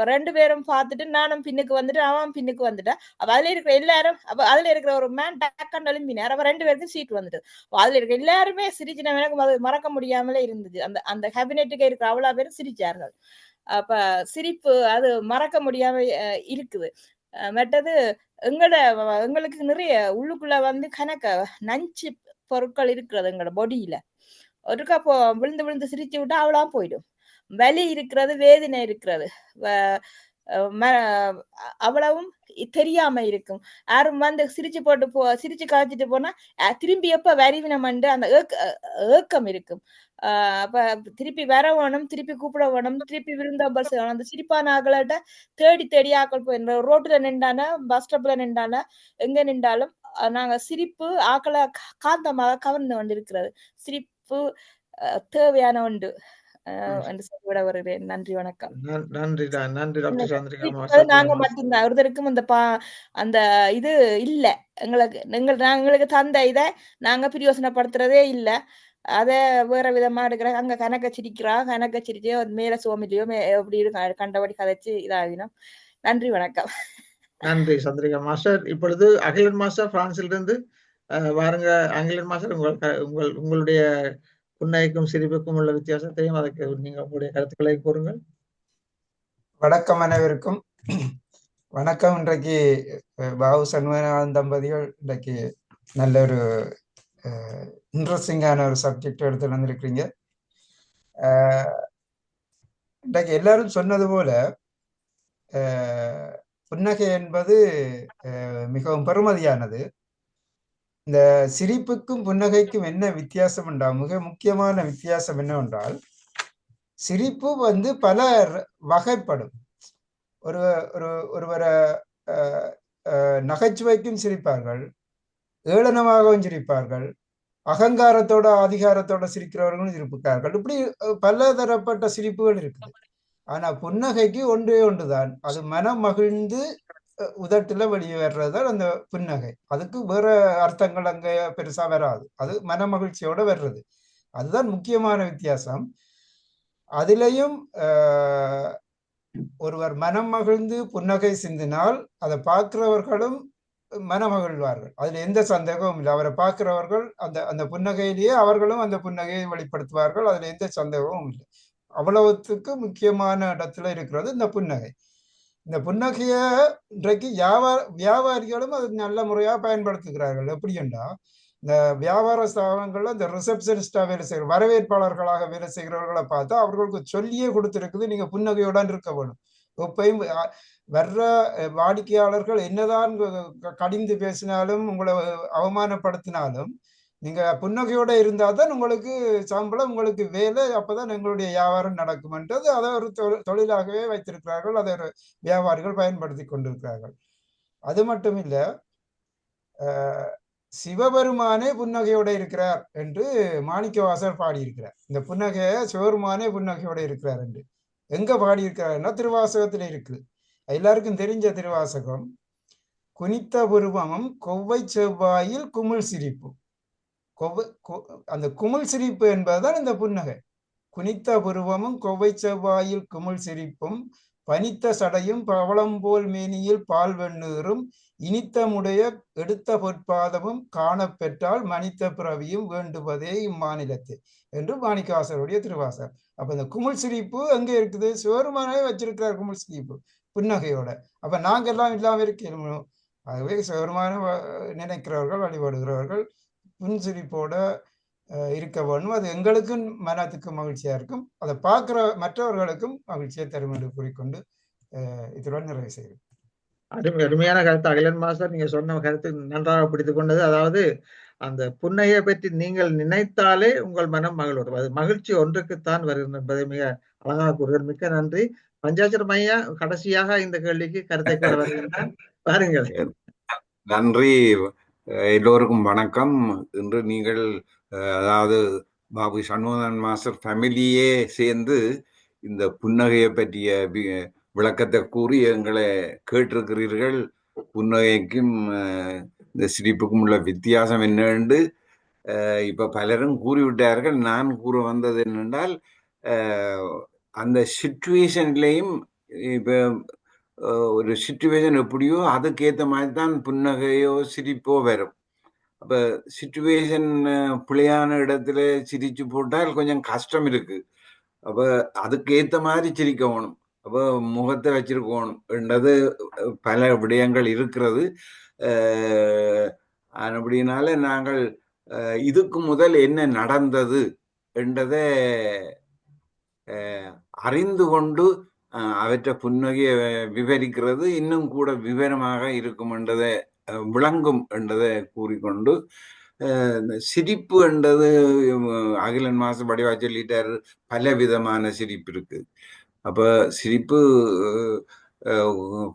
2 பேரும் பார்த்துட்டு நானும் பின்னுக்கு வந்துட்டு அவன் பின்னுக்கு வந்துட்டேன். அதுல இருக்கிற எல்லாரும் அதுல இருக்கிற ஒரு மேன் டக்குன்னு எழும்பினார். அவ 2 பேருக்கும் சீட் வந்துட்டு அதுல இருக்கிற எல்லாருமே சிரிச்சு எனக்கு அது மறக்க முடியாமலே இருந்துச்சு. அந்த கேபினெட்டுக்கு இருக்கிற அவ்வளவு பேரும் சிரிச்சார்கள். அப்ப சிரிப்பு அது மறக்க முடியாம இருக்குது. மற்றது எங்களுக்கு நிறைய உள்ளுக்குள்ள வந்து கணக்க நஞ்சு பொருட்கள் இருக்கிறது எங்களோட பொடியில. ஒருக்கா விழுந்து விழுந்து சிரிச்சு விட்டா அவ்வளோ போயிடும். வலி இருக்கிறது, வேதனை இருக்கிறது, அவ்வளவும் தெரியாம இருக்கும். யாரும் வந்து சிரிச்சு காய்ச்சிட்டு போனா திரும்பி எப்ப வரிவினமண்டு அந்த ஏக்கம் இருக்கும். அப்ப திருப்பி வர வேணும், திருப்பி கூப்பிட வேணும், திருப்பி விருந்தோம்பல் செய்யணும். அந்த சிரிப்பான ஆக்கள்கிட்ட தேடி தேடி ஆக்கள் போயிருந்தோம். ரோட்டுல நின்றான, பஸ் ஸ்டாப்ல நின்றான, எங்க நின்றாலும் நாங்க சிரிப்பு ஆக்களை காந்தமாக கவர்ந்து கொண்டு இருக்கிறது. சிரிப்பு தேவையான ஒன்று என்று சொல்லிவிட வருகிறேன். நன்றி, வணக்கம். நன்றி டாக்டர் சந்திரிகா. நாங்க மட்டும்தான், ஒருத்தருக்கும் அந்த இது இல்ல. எங்களுக்கு தந்த இதை நாங்க பிரயோசனப்படுத்துறதே இல்ல. அத வேற விதமா எடுக்கிற அங்க கணக்க சிரிச்சு மேல சோமிலையோ எப்படி கண்டபடி கதைச்சு இதாகினோம். நன்றி, வணக்கம். நன்றி சந்திரிகா மாஸ்டர். இப்பொழுது அகிலன் மாஸ்டர் பிரான்சில் இருந்து வாருங்க. அகிலன் மாஸ்டர், உங்களுடைய புன்னகைக்கும் சிரிப்புக்கும் உள்ள வித்தியாசத்தையும் அதற்கு நீங்க உங்களுடைய கருத்துக்களை கூறுங்கள். வணக்கம் அனைவருக்கும். வணக்கம். இன்றைக்கு பாபு சண்முகநாதன் தம்பதிகள் இன்றைக்கு நல்ல ஒரு இன்ட்ரெஸ்டிங்கான ஒரு சப்ஜெக்ட் எடுத்து வந்திருக்கிறீங்க. இன்றைக்கு எல்லாரும் சொன்னது போல புன்னகை என்பது மிகவும் பெருமதியானது. இந்த சிரிப்புக்கும் புன்னகைக்கும் என்ன வித்தியாசம் என்றால், மிக முக்கியமான வித்தியாசம் என்னவென்றால், சிரிப்பு வந்து பல வகைப்படும். ஒருவரை நகைச்சுவைக்கும் சிரிப்பார்கள், ஏளனமாகவும் சிரிப்பார்கள், அகங்காரத்தோட அதிகாரத்தோட சிரிக்கிறவர்களும் இருப்பார்கள். இப்படி பல தரப்பட்ட சிரிப்புகள் இருக்குது. ஆனா புன்னகைக்கு ஒன்றே ஒன்றுதான், அது மனம் மகிழ்ந்து உதட்டுல வெளியே வர்றதுதான் அந்த புன்னகை. அதுக்கு வேற அர்த்தங்கள் அங்க பெருசா வராது. அது மன மகிழ்ச்சியோட வர்றது. அதுதான் முக்கியமான வித்தியாசம். அதிலையும் ஒருவர் மனம் மகிழ்ந்து புன்னகை சிந்தினால் அதை பார்க்கிறவர்களும் மனமகிழ்வார்கள். அதுல எந்த சந்தேகமும் இல்லை. அவரை பார்க்கிறவர்கள் அந்த புன்னகையிலேயே அவர்களும் அந்த புன்னகையை வெளிப்படுத்துவார்கள். அதுல எந்த சந்தேகமும் இல்லை. அவ்வளவுத்துக்கு முக்கியமான இடத்துல இருக்கிறது இந்த புன்னகை. இந்த புன்னகைய இன்றைக்கு வியாபாரிகளும் அது நல்ல முறையா பயன்படுத்துகிறார்கள். எப்படி என்றா, இந்த வியாபார ஸ்தாபனங்கள்ல இந்த ரிசப்ஷனிஸ்டா வேலை செய்கிற வரவேற்பாளர்களாக வேலை செய்கிறவர்களை பார்த்தா அவர்களுக்கு சொல்லியே கொடுத்திருக்குது, நீங்க புன்னகையோடான் இருக்க வேணும். எப்பயும் வர்ற வாடிக்கையாளர்கள் என்னதான் கடிந்து பேசினாலும் உங்களை அவமானப்படுத்தினாலும் நீங்க புன்னகையோட இருந்தாதான் உங்களுக்கு சம்பளம், உங்களுக்கு வேலை, அப்பதான் எங்களுடைய வியாபாரம் நடக்கும்ன்றது அதை ஒரு தொழிலாகவே வைத்திருக்கிறார்கள். அதை ஒரு வியாபாரிகள் பயன்படுத்தி கொண்டிருக்கிறார்கள். அது மட்டும் இல்ல, சிவபெருமானே புன்னகையோட இருக்கிறார் என்று மாணிக்கவாசகர் பாடியிருக்கிறார். இந்த புன்னகைய சிவபெருமானே புன்னகையோட இருக்கிறார் என்று எங்க பாடியிருக்கிறார்னா திருவாசகத்துல இருக்குது. எல்லாருக்கும் தெரிஞ்ச திருவாசகம். குனித்த புருவமும் கொவ்வை செவ்வாயில் குமிழ் சிரிப்பு. அந்த குமிழ் சிரிப்பு என்பதுதான் இந்த புன்னகை. குனித்த புருவமும் கொவ்வை செவ்வாயில் குமிழ் சிரிப்பும் பனித்த சடையும் பவளம் போல் மேனியில் பால் வெண்ணீரும் இனித்தமுடைய எடுத்த பொற்பாதமும் காணப்பெற்றால் மனித பிறவியும் வேண்டுவதே இம்மாநிலத்தை என்று மாணிக்கவாசகருடைய திருவாசகம். அப்ப இந்த குமிழ் சிரிப்பு எங்க இருக்குது? சிவருமானே வச்சிருக்கிறார் குமிழ் சிரிப்பு புன்னகையோட. அப்ப நாங்கெல்லாம் இல்லாம இருக்கணும். ஆகவே சிவருமான நினைக்கிறவர்கள் வழிபடுகிறவர்கள் புன்சிரிப்போட இருக்க வேணும். அது எங்களுக்கும் மனத்துக்கும் மகிழ்ச்சியா இருக்கும். அதை பார்க்கிற மற்றவர்களுக்கும் மகிழ்ச்சியை தரும் என்று கூறிக்கொண்டு இதுடன் நிறைவு செய்யும். அருமையான கருத்து அகிலன் மாஸ்டர். நீங்க சொன்ன கருத்து நன்றாக பிடித்துக் கொண்டது. அதாவது அந்த புன்னையை பற்றி நீங்கள் நினைத்தாலே உங்கள் மனம் மகிழ்வரும். அது மகிழ்ச்சி ஒன்றுக்குத்தான் வருகிறது என்பதை மிக அழகாக கூறுகிறேன். மிக்க நன்றி. பஞ்சாட்சரம் ஐயா, கடைசியாக இந்த கேள்விக்கு கருத்தை கூற வருகின்றார். பாருங்கள். நன்றி. எல்லோருக்கும் வணக்கம். இன்று நீங்கள் அதாவது பாபு சண்முகன் மாஸ்டர் ஃபேமிலியே சேர்ந்து இந்த புன்னகையை பற்றிய விளக்கத்தை கூறி எங்களை கேட்டிருக்கிறீர்கள். புன்னகைக்கும் இந்த சிரிப்புக்கும் உள்ள வித்தியாசம் என்னென்று இப்ப பலரும் கூறிவிட்டார்கள். நான் கூற வந்தது என்னென்றால், அந்த சிச்சுவேஷன்லையும் இப்ப ஒரு சிச்சுவேஷன் எப்படியோ அதுக்கேற்ற மாதிரி தான் புன்னகையோ சிரிப்போ வரும். அப்ப சிச்சுவேஷன் பிழையான இடத்துல சிரிச்சு போட்டால் கொஞ்சம் கஷ்டம் இருக்கு. அப்ப அதுக்கேற்ற மாதிரி சிரிக்கணும். அப்ப முகத்தை வச்சிருக்கணும் என்றது பல விடயங்கள் இருக்கிறது. அப்படினால நாங்கள் இதுக்கு முதல் என்ன நடந்தது என்றதை அறிந்து கொண்டு அவற்றை புன்னகையை விவரிக்கிறது இன்னும் கூட விவரமாக இருக்கும் என்றதை விளங்கும் என்றதை கூறிக்கொண்டு, சிரிப்பு என்றது அகிலன் மாஸ்டர் வடிவா சொல்லிட்டார், பல விதமான சிரிப்பு இருக்கு. அப்ப சிரிப்பு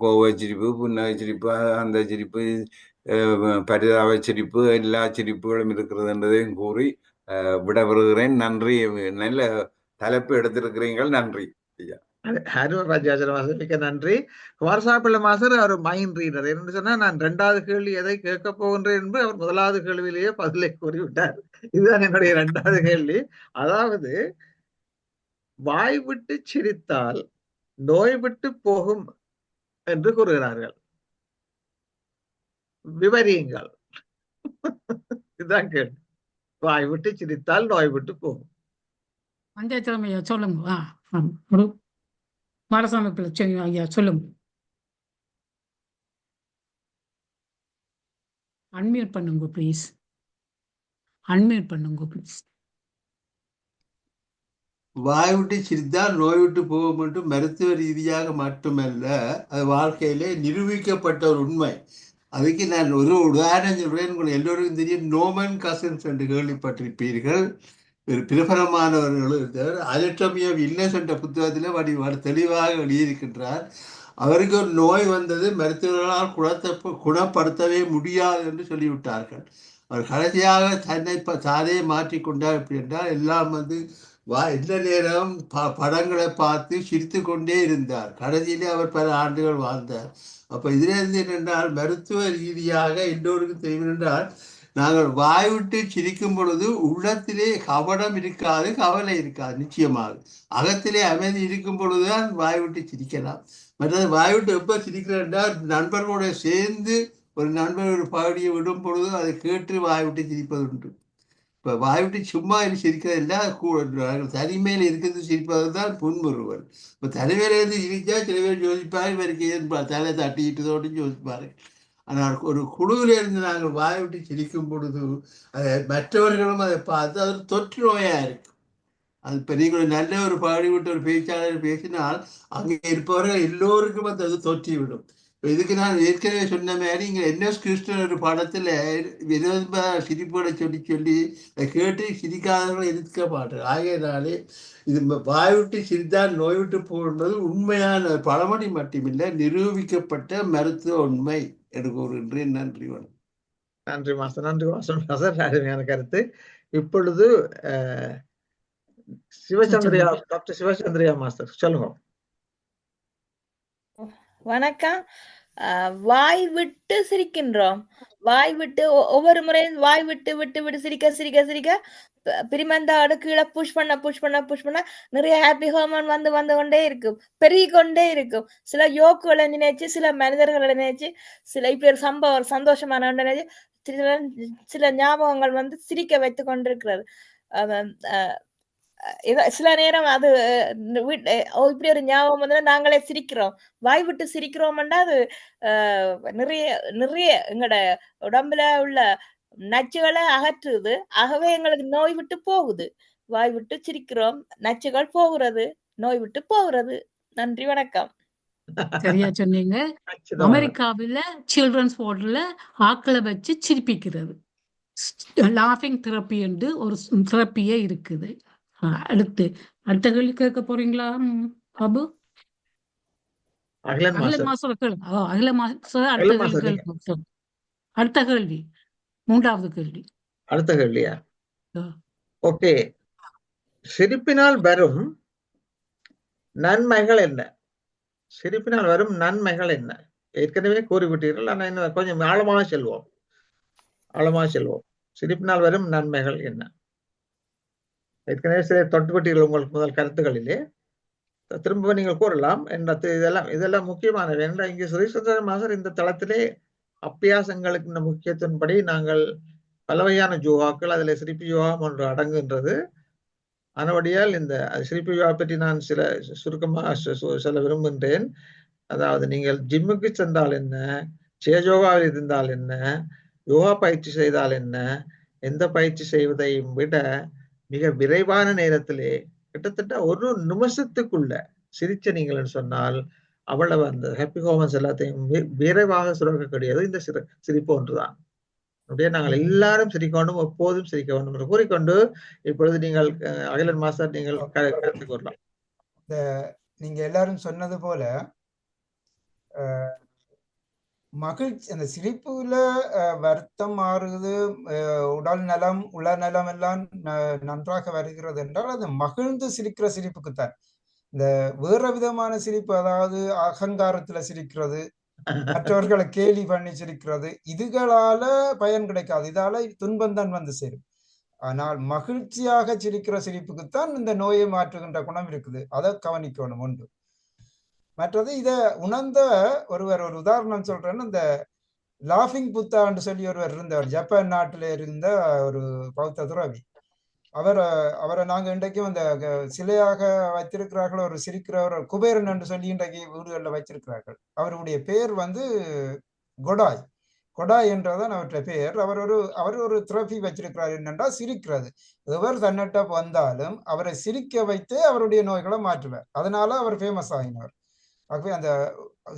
கோவை சிரிப்பு, புன்னகை சிரிப்பு, அந்த சிரிப்பு, பரிதாப சிரிப்பு, எல்லா சிரிப்புகளும் இருக்கிறது என்றதையும் கூறி விடப்படுகிறேன். நன்றி. நல்ல தலைப்பு எடுத்திருக்கிறீர்கள். நன்றி ஐயா. மிக்க நன்றி. குமாரசாமி மாஸ்டர் அவர் மைண்ட் ரீடர். என்று சொன்னா நான் 2வது கேள்வி எதை கேட்க போகின்றேன் என்று அவர் 1வது கேள்வியிலேயே பதிலை கூறிவிட்டார். இதுதான் என்னுடைய 2வது கேள்வி. அதாவது, வாய் விட்டு சிரித்தால் நோய் விட்டு போகும் என்று கூறுகிறார்கள். விவரியுங்கள். இதுதான் கேள்வி. வாய் விட்டு சிரித்தால் நோய் விட்டு போகும். பஞ்சாயத்து ஐயா சொல்லுங்க. மாரசாமி ஐயா சொல்லுங்க. அன்மியூட் பண்ணுங்க ப்ளீஸ். அன்மியூட் பண்ணுங்க ப்ளீஸ். வாய் விட்டு சிரித்தால் நோய் விட்டு போகும் என்று மருத்துவ ரீதியாக மட்டுமல்ல, அது வாழ்க்கையிலே நிரூபிக்கப்பட்ட ஒரு உண்மை. அதுக்கு நான் ஒரு உதாரணம் சொல்றேன். உங்களுக்கு எல்லோருக்கும் தெரியும், நோமன் கசின்ஸ் என்று கேள்விப்பட்டிருப்பீர்கள். ஒரு பிரபலமானவர்கள் அனட்டமி ஆஃப் இல்னஸ் என்ற புத்தகத்தில் தெளிவாக எழுதியிருக்கின்றார். அவருக்கு ஒரு நோய் வந்தது, மருத்துவர்களால் குணப்படுத்தவே முடியாது என்று சொல்லிவிட்டார்கள். அவர் கடைசியாக தானே மாற்றிக்கொண்டார். எப்படி என்றால், எல்லாம் எந்த நேரம் படங்களை பார்த்து சிரித்து கொண்டே இருந்தார். கடைசியிலே அவர் பல ஆண்டுகள் வாழ்ந்தார். அப்போ இதிலிருந்து என்னென்றால், மருத்துவ ரீதியாக எல்லோருக்கும் தெரியும் என்றால், நாங்கள் வாய் விட்டு சிரிக்கும் பொழுது உள்ளத்திலே கவனம் இருக்காது, கவலை இருக்காது. நிச்சயமாக அகத்திலே அமைதி இருக்கும் பொழுதுதான் வாய் விட்டு சிரிக்கலாம். மற்றது வாய் விட்டு எப்போ சிரிக்கிறேன் என்றால், நண்பர்களோட சேர்ந்து ஒரு நண்பர் ஒரு பாடியை விடும் பொழுது அதை கேட்டு வாய் விட்டு சிரிப்பது உண்டு. இப்போ வாய் விட்டு சும்மா சிரிக்கிறது எல்லாம் தனிமையில் இருக்கிறது சிரிப்பது தான் புன்முறுவல். இப்போ தனிமையில இருந்து சிரிச்சா சில பேர் யோசிப்பார், இவருக்கு தலை தட்டிக்கிட்டதோடு யோசிப்பாரு. ஆனால் ஒரு குழுவில் இருந்து நாங்கள் வாய் விட்டு சிரிக்கும் பொழுது அதை மற்றவர்களும் அதை பார்த்து அது தொற்று நோயாக இருக்கு. அது இப்போ நீங்கள் நல்ல ஒரு பாடிவிட்டு ஒரு பேச்சாளர் பேசினால் அங்கே இருப்பவர்கள் எல்லோருக்கும் அது தொற்றிவிடும். இதுக்கு நான் ஏற்கனவே சொன்ன மாதிரி இங்கே என்எஸ் கிருஷ்ணன் ஒரு படத்தில் விரோதமாக சிரிப்புகளை சொல்லி அதை கேட்டு சிரிக்காதவர்கள் எதிர்க்க மாட்டார். ஆகையினாலே இது வாய் விட்டு சிரித்தால் நோய் விட்டு போகிறது உண்மையான பழமொழி மட்டுமில்லை, நிரூபிக்கப்பட்ட மருத்துவ உண்மை என்று கூறுகின்றேன். நன்றி. வணக்கம். நன்றி மாஸ்டர், நன்றி மாஸ்டர். அருமையான கருத்து. இப்பொழுது சிவச்சந்திரியா, டாக்டர் சிவச்சந்திரியா மாஸ்டர் சொல்லுங்க. வணக்கம். வாய் விட்டு சிரிக்கின்றோம். வாய் விட்டு ஒவ்வொரு முறையும் வாய் விட்டு விட்டு விட்டு சிரிக்க சிரிக்க சிரிக்க பிரிமந்தாடு கீழே புஷ் பண்ண நிறைய ஹாப்பி ஹார்மோன் வந்து வந்து கொண்டே இருக்கும், பெருகி கொண்டே இருக்கும். சில யோக்குகளை நினைச்சு, சில மனிதர்களை நினைச்சு, சில இப்படி ஒரு சம்பவம் சந்தோஷமான நினைச்சு சில ஞாபகங்கள் வந்து சிரிக்க வைத்து கொண்டிருக்கிறது. சில நேரம் அது இப்படி ஒரு ஞாபகம் வந்து நாங்களே சிரிக்கிறோம், வாய் விட்டு சிரிக்கிறோம்னா அது நிறைய நிறைய எங்களோட உடம்புல உள்ள நச்சுகளை அகற்றுது. ஆகவே எங்களுக்கு நோய் விட்டு போகுது. வாய் விட்டு சிரிக்கிறோம், நச்சுகள் போகிறது, நோய் விட்டு போகிறது. நன்றி, வணக்கம். சரியா சொன்னீங்க. அமெரிக்காவில சில்ட்ரன்ஸ் வார்டுல ஆக்களை வச்சு சிரிப்பிக்கிறது, லாஃபிங் தெரப்பி என்று ஒரு தெரப்பியே இருக்குது. அடுத்த கேள்வி கேட்க போறீங்களா பாபு? அகிலன் மாஸ்டர் கேளுங்க. அகில மாஸ்டர் அடுத்த கேள்வி, மூன்றாவது கேள்வி. அடுத்த கேள்வியா? ஓகே. சிரிப்பினால் வரும் நன்மைகள் என்ன? சிரிப்பினால் வரும் நன்மைகள் என்ன? ஏற்கனவே கூறிவிட்டீர்கள். ஆனால் இன்னும் கொஞ்சம் ஆழமாக செல்வோம். சிரிப்பினால் வரும் நன்மைகள் என்ன? ஏற்கனவே சில தொட்டுவிட்டீர்கள் உங்களுக்கு முதல் கருத்துக்களிலே. திரும்ப நீங்கள் கூறலாம். இதெல்லாம் முக்கியமானவை. என்ற இங்கே சுரேஷ்வரன் மாஸ்டர் இந்த தளத்திலே அபியாசங்களுக்கு இந்த முக்கியத்தின்படி நாங்கள் பலவகையான யோகாக்கள், அதில் சிரிப்பு யோகம் ஒன்று அடங்குகின்றது. ஆனபடியால் இந்த சிரிப்பு யோகா பற்றி நான் சுருக்கமாக சொல்ல விரும்புகின்றேன். அதாவது நீங்கள் ஜிம்முக்கு சென்றால் என்ன, சேஜோகாவில் இருந்தால் என்ன, யோகா பயிற்சி செய்தால் என்ன, எந்த பயிற்சி செய்வதையும் விட மிக விரைவான நேரத்திலே கிட்டத்தட்ட ஒரு நிமிஷத்துக்குள்ள சிரிச்ச நீங்கள் சொன்னால் அவ்வளவு அந்த ஹாப்பி ஹார்மோன்ஸ் எல்லாத்தையும் விரைவாக சுரக்கக்கூடியது இந்த சிரிப்பு ஒன்றுதான். அப்படியே நாங்கள் எல்லாரும் சிரிக்க வேண்டும், எப்போதும் சிரிக்க வேண்டும் என்று கூறிக்கொண்டு இப்பொழுது நீங்கள் அகிலன் மாஸ்டர் நீங்கள் கருத்து கூறலாம். நீங்க எல்லாரும் சொன்னது போல மகிழ்ச்சி, அந்த சிரிப்புல வருத்தம் மாறுது, உடல் நலம் உளநலம் எல்லாம் நன்றாக வருகிறது என்றால் அது மகிழ்ந்து சிரிக்கிற சிரிப்புக்குத்தான். இந்த வேற விதமான சிரிப்பு, அதாவது அகங்காரத்துல சிரிக்கிறது, மற்றவர்களை கேலி பண்ணி சிரிக்கிறது, இதுகளால பயன் கிடைக்காது, இதால துன்பம்தான் வந்து சேரும். ஆனால் மகிழ்ச்சியாக சிரிக்கிற சிரிப்புக்குத்தான் இந்த நோயை மாற்றுகின்ற குணம் இருக்குது. அதை கவனிக்கணும் ஒன்று. மற்றது இதை உணர்ந்த ஒருவர், ஒரு உதாரணம் சொல்றேன்னு, இந்த லாஃபிங் புத்தான்னு சொல்லி ஒருவர் இருந்தவர், ஜப்பான் நாட்டில இருந்த ஒரு பௌத்த துறவி. அவரை நாங்க இன்றைக்கும் அந்த சிலையாக வைத்திருக்கிறார்கள். ஒரு சிரிக்கிறவர் குபேரன் என்று சொல்லி இன்றைக்கு வீடுகளில் வைத்திருக்கிறார்கள். அவருடைய பெயர் வந்து கொடாய் என்றதான் அவருடைய பெயர். அவர் ஒரு திரபி வச்சிருக்கிறார். என்னென்றா சிரிக்கிறது. எவர் தன்னிட்ட வந்தாலும் அவரை சிரிக்க வைத்து அவருடைய நோய்களை மாற்றுவார். அதனால அவர் ஃபேமஸ் ஆகினவர். ஆகவே அந்த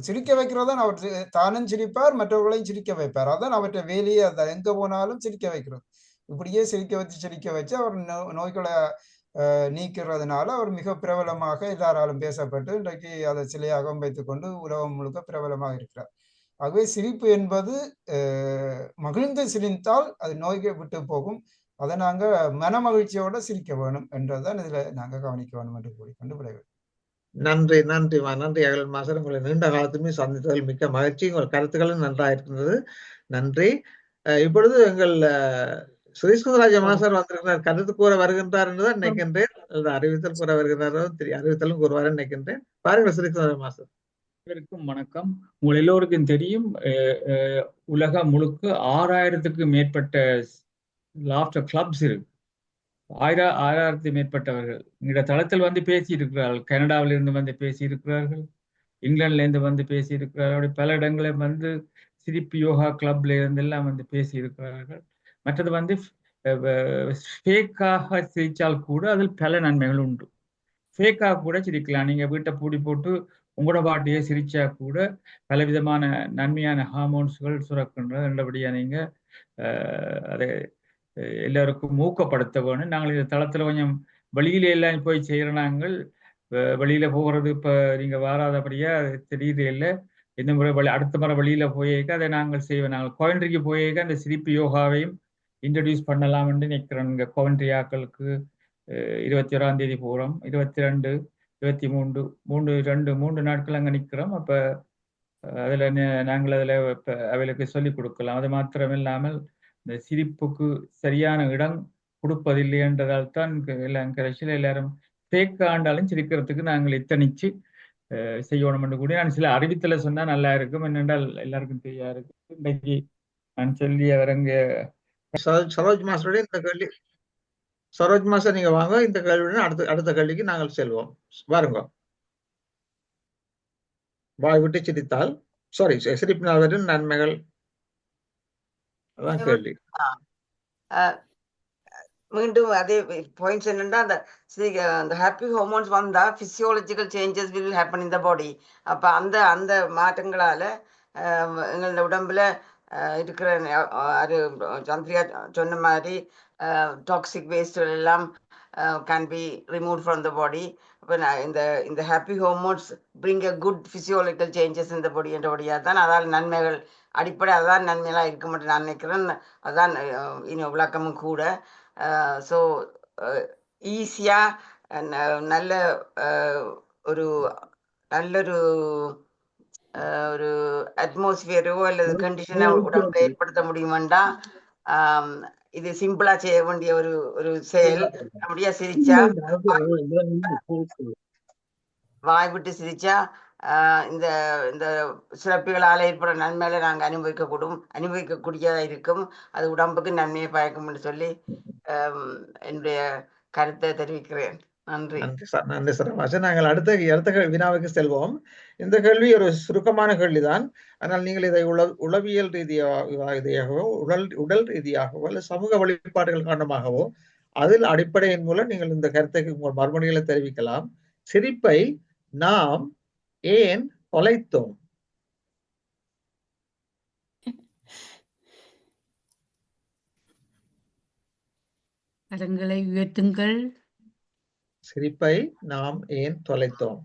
சிரிக்க வைக்கிறதான் அவர் தானும் சிரிப்பார், மற்றவர்களையும் சிரிக்க வைப்பார். அதான் அவருடைய வேலையே. அதை எங்க போனாலும் சிரிக்க வைக்கிறது. இப்படியே சிரிக்க வச்சு அவர் நோய்களை நீக்கிறதுனால அவர் மிக பிரபலமாக எல்லாராலும் பேசப்பட்டு இன்றைக்கு அதை சிலையாகவும் வைத்துக்கொண்டு உலகம் முழுக்க பிரபலமாக இருக்கிறார். ஆகவே சிரிப்பு என்பது மகிழ்ந்து சிரித்தால் அது நோய்களை விட்டு போகும். அதை நாங்க மன மகிழ்ச்சியோட சிரிக்க வேணும் என்றதான் இதுல நாங்க கவனிக்க வேணும் என்று கூறிக்கொண்டு விளைவு. நன்றி அகிலன் மாஸ்டர். உங்களை நீண்ட காலத்துமே சந்தித்ததில் மிக்க மகிழ்ச்சி. உங்கள் கருத்துக்களும் நன்றாக இருக்கின்றது. நன்றி. இப்பொழுது எங்கள் சுரேஷ்குந்தராஜ மாஸ்டர் வந்திருக்கிறார், கருத்து கூற வருகின்றார் என்றுதான் நினைக்கின்றேன். அறிவித்தல் கூற வருகிறாரோ அறிவித்தலும் கூறுவார் நினைக்கின்றேன். பாருங்கள் சுரேஷ்குந்தராஜ மாஸ்டர். அனைவருக்கும் வணக்கம். உங்கள் எல்லோருக்கும் தெரியும், உலகம் முழுக்க 6000க்கு மேற்பட்ட லாஃப்டர் கிளப்ஸ் இருக்கு. 6000க்கு மேற்பட்டவர்கள் இந்த தளத்தில் வந்து பேசி இருக்கிறார்கள். கனடாவிலிருந்து வந்து பேசி இருக்கிறார்கள், இங்கிலாந்துல இருந்து வந்து பேசி இருக்கிறார்கள், பல இடங்களில் வந்து சிரிப்பு யோகா கிளப்ல இருந்து எல்லாம் வந்து பேசி இருக்கிறார்கள். மற்றது வந்து ஃபேக்காக சிரிச்சால் கூட அதில் பல நன்மைகள் உண்டு. ஃபேக்காக கூட சிரிக்கலாம். நீங்க வீட்டை பூடி போட்டு உங்களோட பாட்டியே சிரிச்சா கூட பலவிதமான நன்மையான ஹார்மோன்ஸ்கள் சுரக்கின்றது. நல்லபடியா நீங்க அதை எல்லாருக்கும் ஊக்கப்படுத்த வேணும். நாங்கள் இந்த தளத்துல கொஞ்சம் வெளியில எல்லாம் போய் செய்யற நாங்கள் வெளியில போகிறது இப்ப நீங்க வாராதபடியா தெரியுது இல்லை. இந்த முறை அடுத்த முறை வெளியில போயிருக்க அதை நாங்கள் செய்வோம். நாங்கள் கோவன்ட்ரிக்கு போயிருக்க அந்த சிரிப்பு யோகாவையும் இன்ட்ரடியூஸ் பண்ணலாம்னு நினைக்கிறோம். இங்கே கோவன்ட்ரி ஆக்களுக்கு 21ஆம் தேதி போகிறோம், 22, 23 3 நாட்கள் அங்கே நிற்கிறோம். அப்போ அதில் நாங்கள் அதில் அவைகளுக்கு சொல்லிக் கொடுக்கலாம். அது மாத்திரம் இல்லாமல் இந்த சிரிப்புக்கு சரியான இடம் கொடுப்பதில்லை என்றதால் தான் எல்லாம் கடைசியில் எல்லாரும் தேக்க ஆண்டாலும் சிரிக்கிறதுக்கு நாங்கள் எத்தனிச்சு செய்யணும் கூட. நான் சில அறிவித்தலை சொன்னா நல்லா இருக்கும், என்னென்றால் எல்லாருக்கும் தெரியா இருக்கு. இன்னைக்கு நான் சொல்லி அவரங்க சரோஜ் மாஸ்டருடைய இந்த கேள்வி, சரோஜ் மாஸ்டர் நீங்க வாங்க, இந்த கேள்வியுடன் அடுத்த கேள்விக்கு நாங்கள் செல்வோம். வாருங்க. வாய் விட்டு சிரித்தால் சிரிப்பினால் வரும் நன்மைகள், அதான் கேள்வி. மீண்டும் அதே பாயிண்ட்ஸ் என்னன்னா, அந்த ஹாப்பி ஹார்மோன்ஸ் வந்தா பிசியோலஜிக்கல் changes will happen in the body. அப்போ அந்த மாற்றங்களால எங்களோட உடம்புல இருக்கிற அது சந்திரியா சொன்ன மாதிரி டாக்ஸிக் வேஸ்ட்கள் எல்லாம் can be remove from the body. அப்போ இந்த happy hormones bring a good physiological changes இந்த பாடி என்றபடியாக தான் அதால் நன்மைகள் அடிப்படை அதான் நன்மையெல்லாம் இருக்க மாட்டேன் நான் நினைக்கிறேன். அதான் இன்னும் விளக்கமும் கூட. ஸோ ஈஸியாக நல்ல நல்லொரு ஒரு அட்மாஸ்பியரோ அல்லது கண்டிஷனை உடம்புல ஏற்படுத்த முடியுமெண்டா இது சிம்பிளா செய்ய வேண்டிய ஒரு செயல். அப்படியே சிரிச்சா, வாய் விட்டு சிரிச்சா இந்த இந்த சிறப்புகளால் ஏற்பட நன்மையில நாங்கள் அனுபவிக்கக்கூடியதா இருக்கும். அது உடம்புக்கு நன்மையை பயக்கும் என்று சொல்லி என்னுடைய கருத்தை தெரிவிக்கிறேன். நன்றி. நன்றி சரமாசன். நாங்கள் அடுத்த வினாவுக்கு செல்வோம். இந்த கேள்வி ஒரு சுருக்கமான கேள்விதான். ஆனால் நீங்கள் இதை உளவியல் ரீதியாகவோ உடல் ரீதியாகவோ அல்லது சமூக வழிபாடுகள் காரணமாகவோ அதில் அடிப்படையின் மூலம் நீங்கள் இந்த கருத்துக்கு உங்கள் மறுமொழிகளை தெரிவிக்கலாம். சிரிப்பை நாம் ஏன் தொலைத்தோம்? கரங்களை உயர்த்துங்கள். சிரிப்பை நாம் ஏன் தொலைத்தோம்?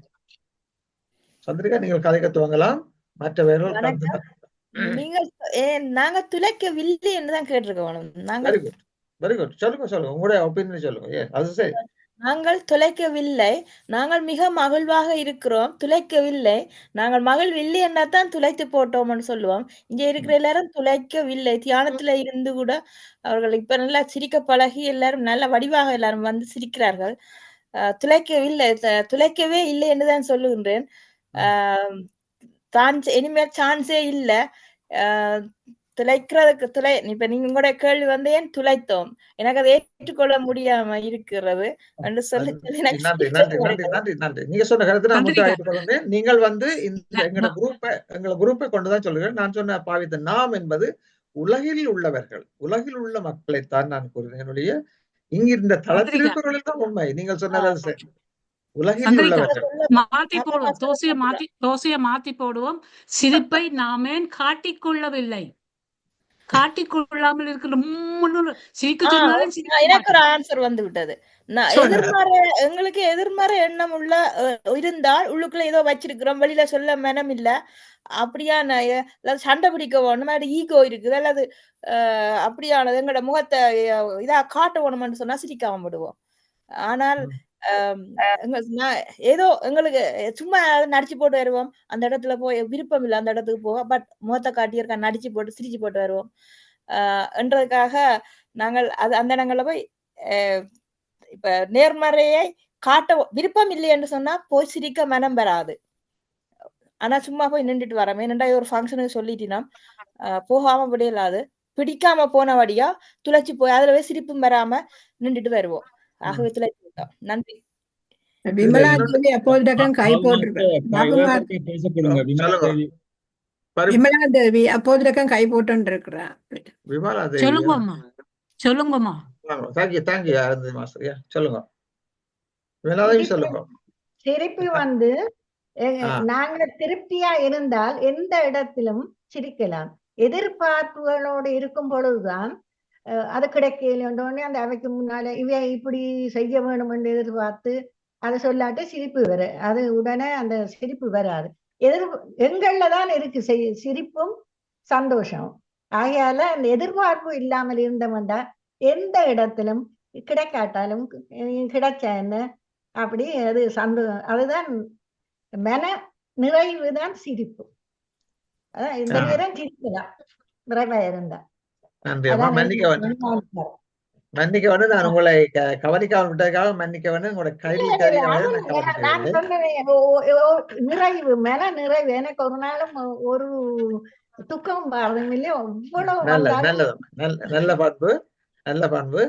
சந்திரிகா, நீங்கள் கதைக்க துவங்கலாம். மற்றவர்கள் நாங்க துளைக்கவில்லை என்றுதான் கேட்டிருக்கோம். Very good. சொல்லுங்க உங்களுடைய ஒப்பீனியன் சொல்லுங்க. அது சரி. நாங்கள் துளைக்கவில்லை, நாங்கள் மிக மகிழ்வாக இருக்கிறோம். துளைக்கவில்லை, நாங்கள் மகிழ்வில்லை என்றாதான் துளைத்து போட்டோம்னு சொல்லுவோம். இங்க இருக்கிற எல்லாரும் துளைக்கவில்லை. தியானத்துல இருந்து கூட அவர்கள் இப்ப நல்லா சிரிக்க பழகி எல்லாரும் நல்ல வடிவாக எல்லாரும் வந்து சிரிக்கிறார்கள். துளைக்கவே இல்லை என்றுதான் சொல்லுகின்றேன். இனிமேல் சான்ஸே இல்லை துளைக்கிறதுக்கு. இப்ப நீங்க கூட கேள்வி வந்து ஏன் துளைத்தோம், எனக்கு அதை ஏற்றுக்கொள்ள முடியாம இருக்கிறது என்று சொல்லி நன்றி. நீங்க சொன்ன கருத்து நான் ஏற்றுக்கொள்கிறேன். நீங்கள் வந்து எங்களை குரூப்பை கொண்டுதான் சொல்லுகிறேன். நான் சொன்ன பாவித்த நாம் என்பது உலகில் உள்ளவர்கள், உலகில் உள்ள மக்களைத்தான் நான் கூறுகிறேன். என்னுடைய இங்க இந்த தளத்தில் இருப்பவர்கள் தான் உண்மை. நீங்கள் சொன்னது உலகில் உள்ளவர்கள். மாத்தி போடுவோம், தோசைய மாத்தி போடுவோம். சிரிப்பை நாமேன் காட்டிக்கொள்ளவில்லை, காட்டிக்கொள்ளாமல் இருக்கிற எனக்கு ஒரு ஆன்சர் வந்து விட்டது. எங்களுக்கு எதிர்மறை எண்ணம் இருந்தால் உள்ளுக்குள்ள ஏதோ வச்சிருக்கிறோம், வெளியில சொல்ல மனம் இல்ல, அப்படியான சண்டை பிடிக்க வேணும், ஈகோ இருக்குது, அல்லது அப்படியானது எங்களோட முகத்தை இதா காட்ட வேணும்னு சொன்னா சிரிக்காம விடுவோம். ஆனால் ஏதோ எங்களுக்கு சும்மா நடிச்சு போட்டு வருவோம். அந்த இடத்துல போய் விருப்பம் இல்லை அந்த இடத்துக்கு போக, பட் முகத்தை காட்டியிருக்கா நடிச்சு போட்டு சிரிச்சு போட்டு வருவோம் என்றதுக்காக நாங்கள் அந்த இடங்கள்ல போய் இப்ப நேர்மறையை காட்ட விருப்பம் இல்லை என்று சொன்னா போய் சிரிக்க மனம் வராது. ஆனா சும்மா போய் நின்றுட்டு வரோம். ஏனென்றா ஒரு ஃபங்க்ஷனுக்கு சொல்லிட்டினா போகாம விடையிலாது, பிடிக்காம போனபடியா துளைச்சு போய் அதுலவே சிரிப்பும் வராம நின்றுட்டு வருவோம். ஆகவே துளைச்சு விட்டோம். நன்றி. விமலா தேவி அப்போது கை போட்டிருக்கேன். விமலா தேவி அப்போது கை போட்டு இருக்கிறேன். சொல்லுங்கம்மா. சொல்லுங்க. சிரிப்பு வந்து நாங்க திருப்தியா இருந்தால் எந்த இடத்திலும் சிரிக்கலாம். எதிர்பார்ப்புகளோடு இருக்கும் பொழுதுதான் அது கிடைக்கலோடனே அந்த அவைக்கு முன்னால இவ இப்படி செய்ய வேணும் என்று எதிர்பார்த்து அதை சொல்லாட்டு சிரிப்பு வர அது உடனே அந்த சிரிப்பு வராது. எங்கள்ல தான் இருக்கு சிரிப்பும் சந்தோஷம். ஆகையால அந்த எதிர்பார்ப்பு இல்லாமல் இருந்தவன்டா எந்த இடத்திலும் கிடைக்காட்டாலும் கிடைச்சா என்ன அப்படி அது அதுதான் மன நிறைவு தான் சிரிப்பு. அதான் இந்த நேரம் சிரிக்கலாம் நிறைவா இருந்தா. நன்றி அம்மா. மன்னிக்க வேணும் நான் உங்களை கவனிக்காமல் விட்டதுக்காக மன்னிக்க வேணும். உங்களோட கைதி நிறைவு மன நிறைவு எனக்கு ஒரு நாளும் ஒரு துக்கம் பாரதம் இல்லையோ நல்ல பண்பு நல்ல பண்பு.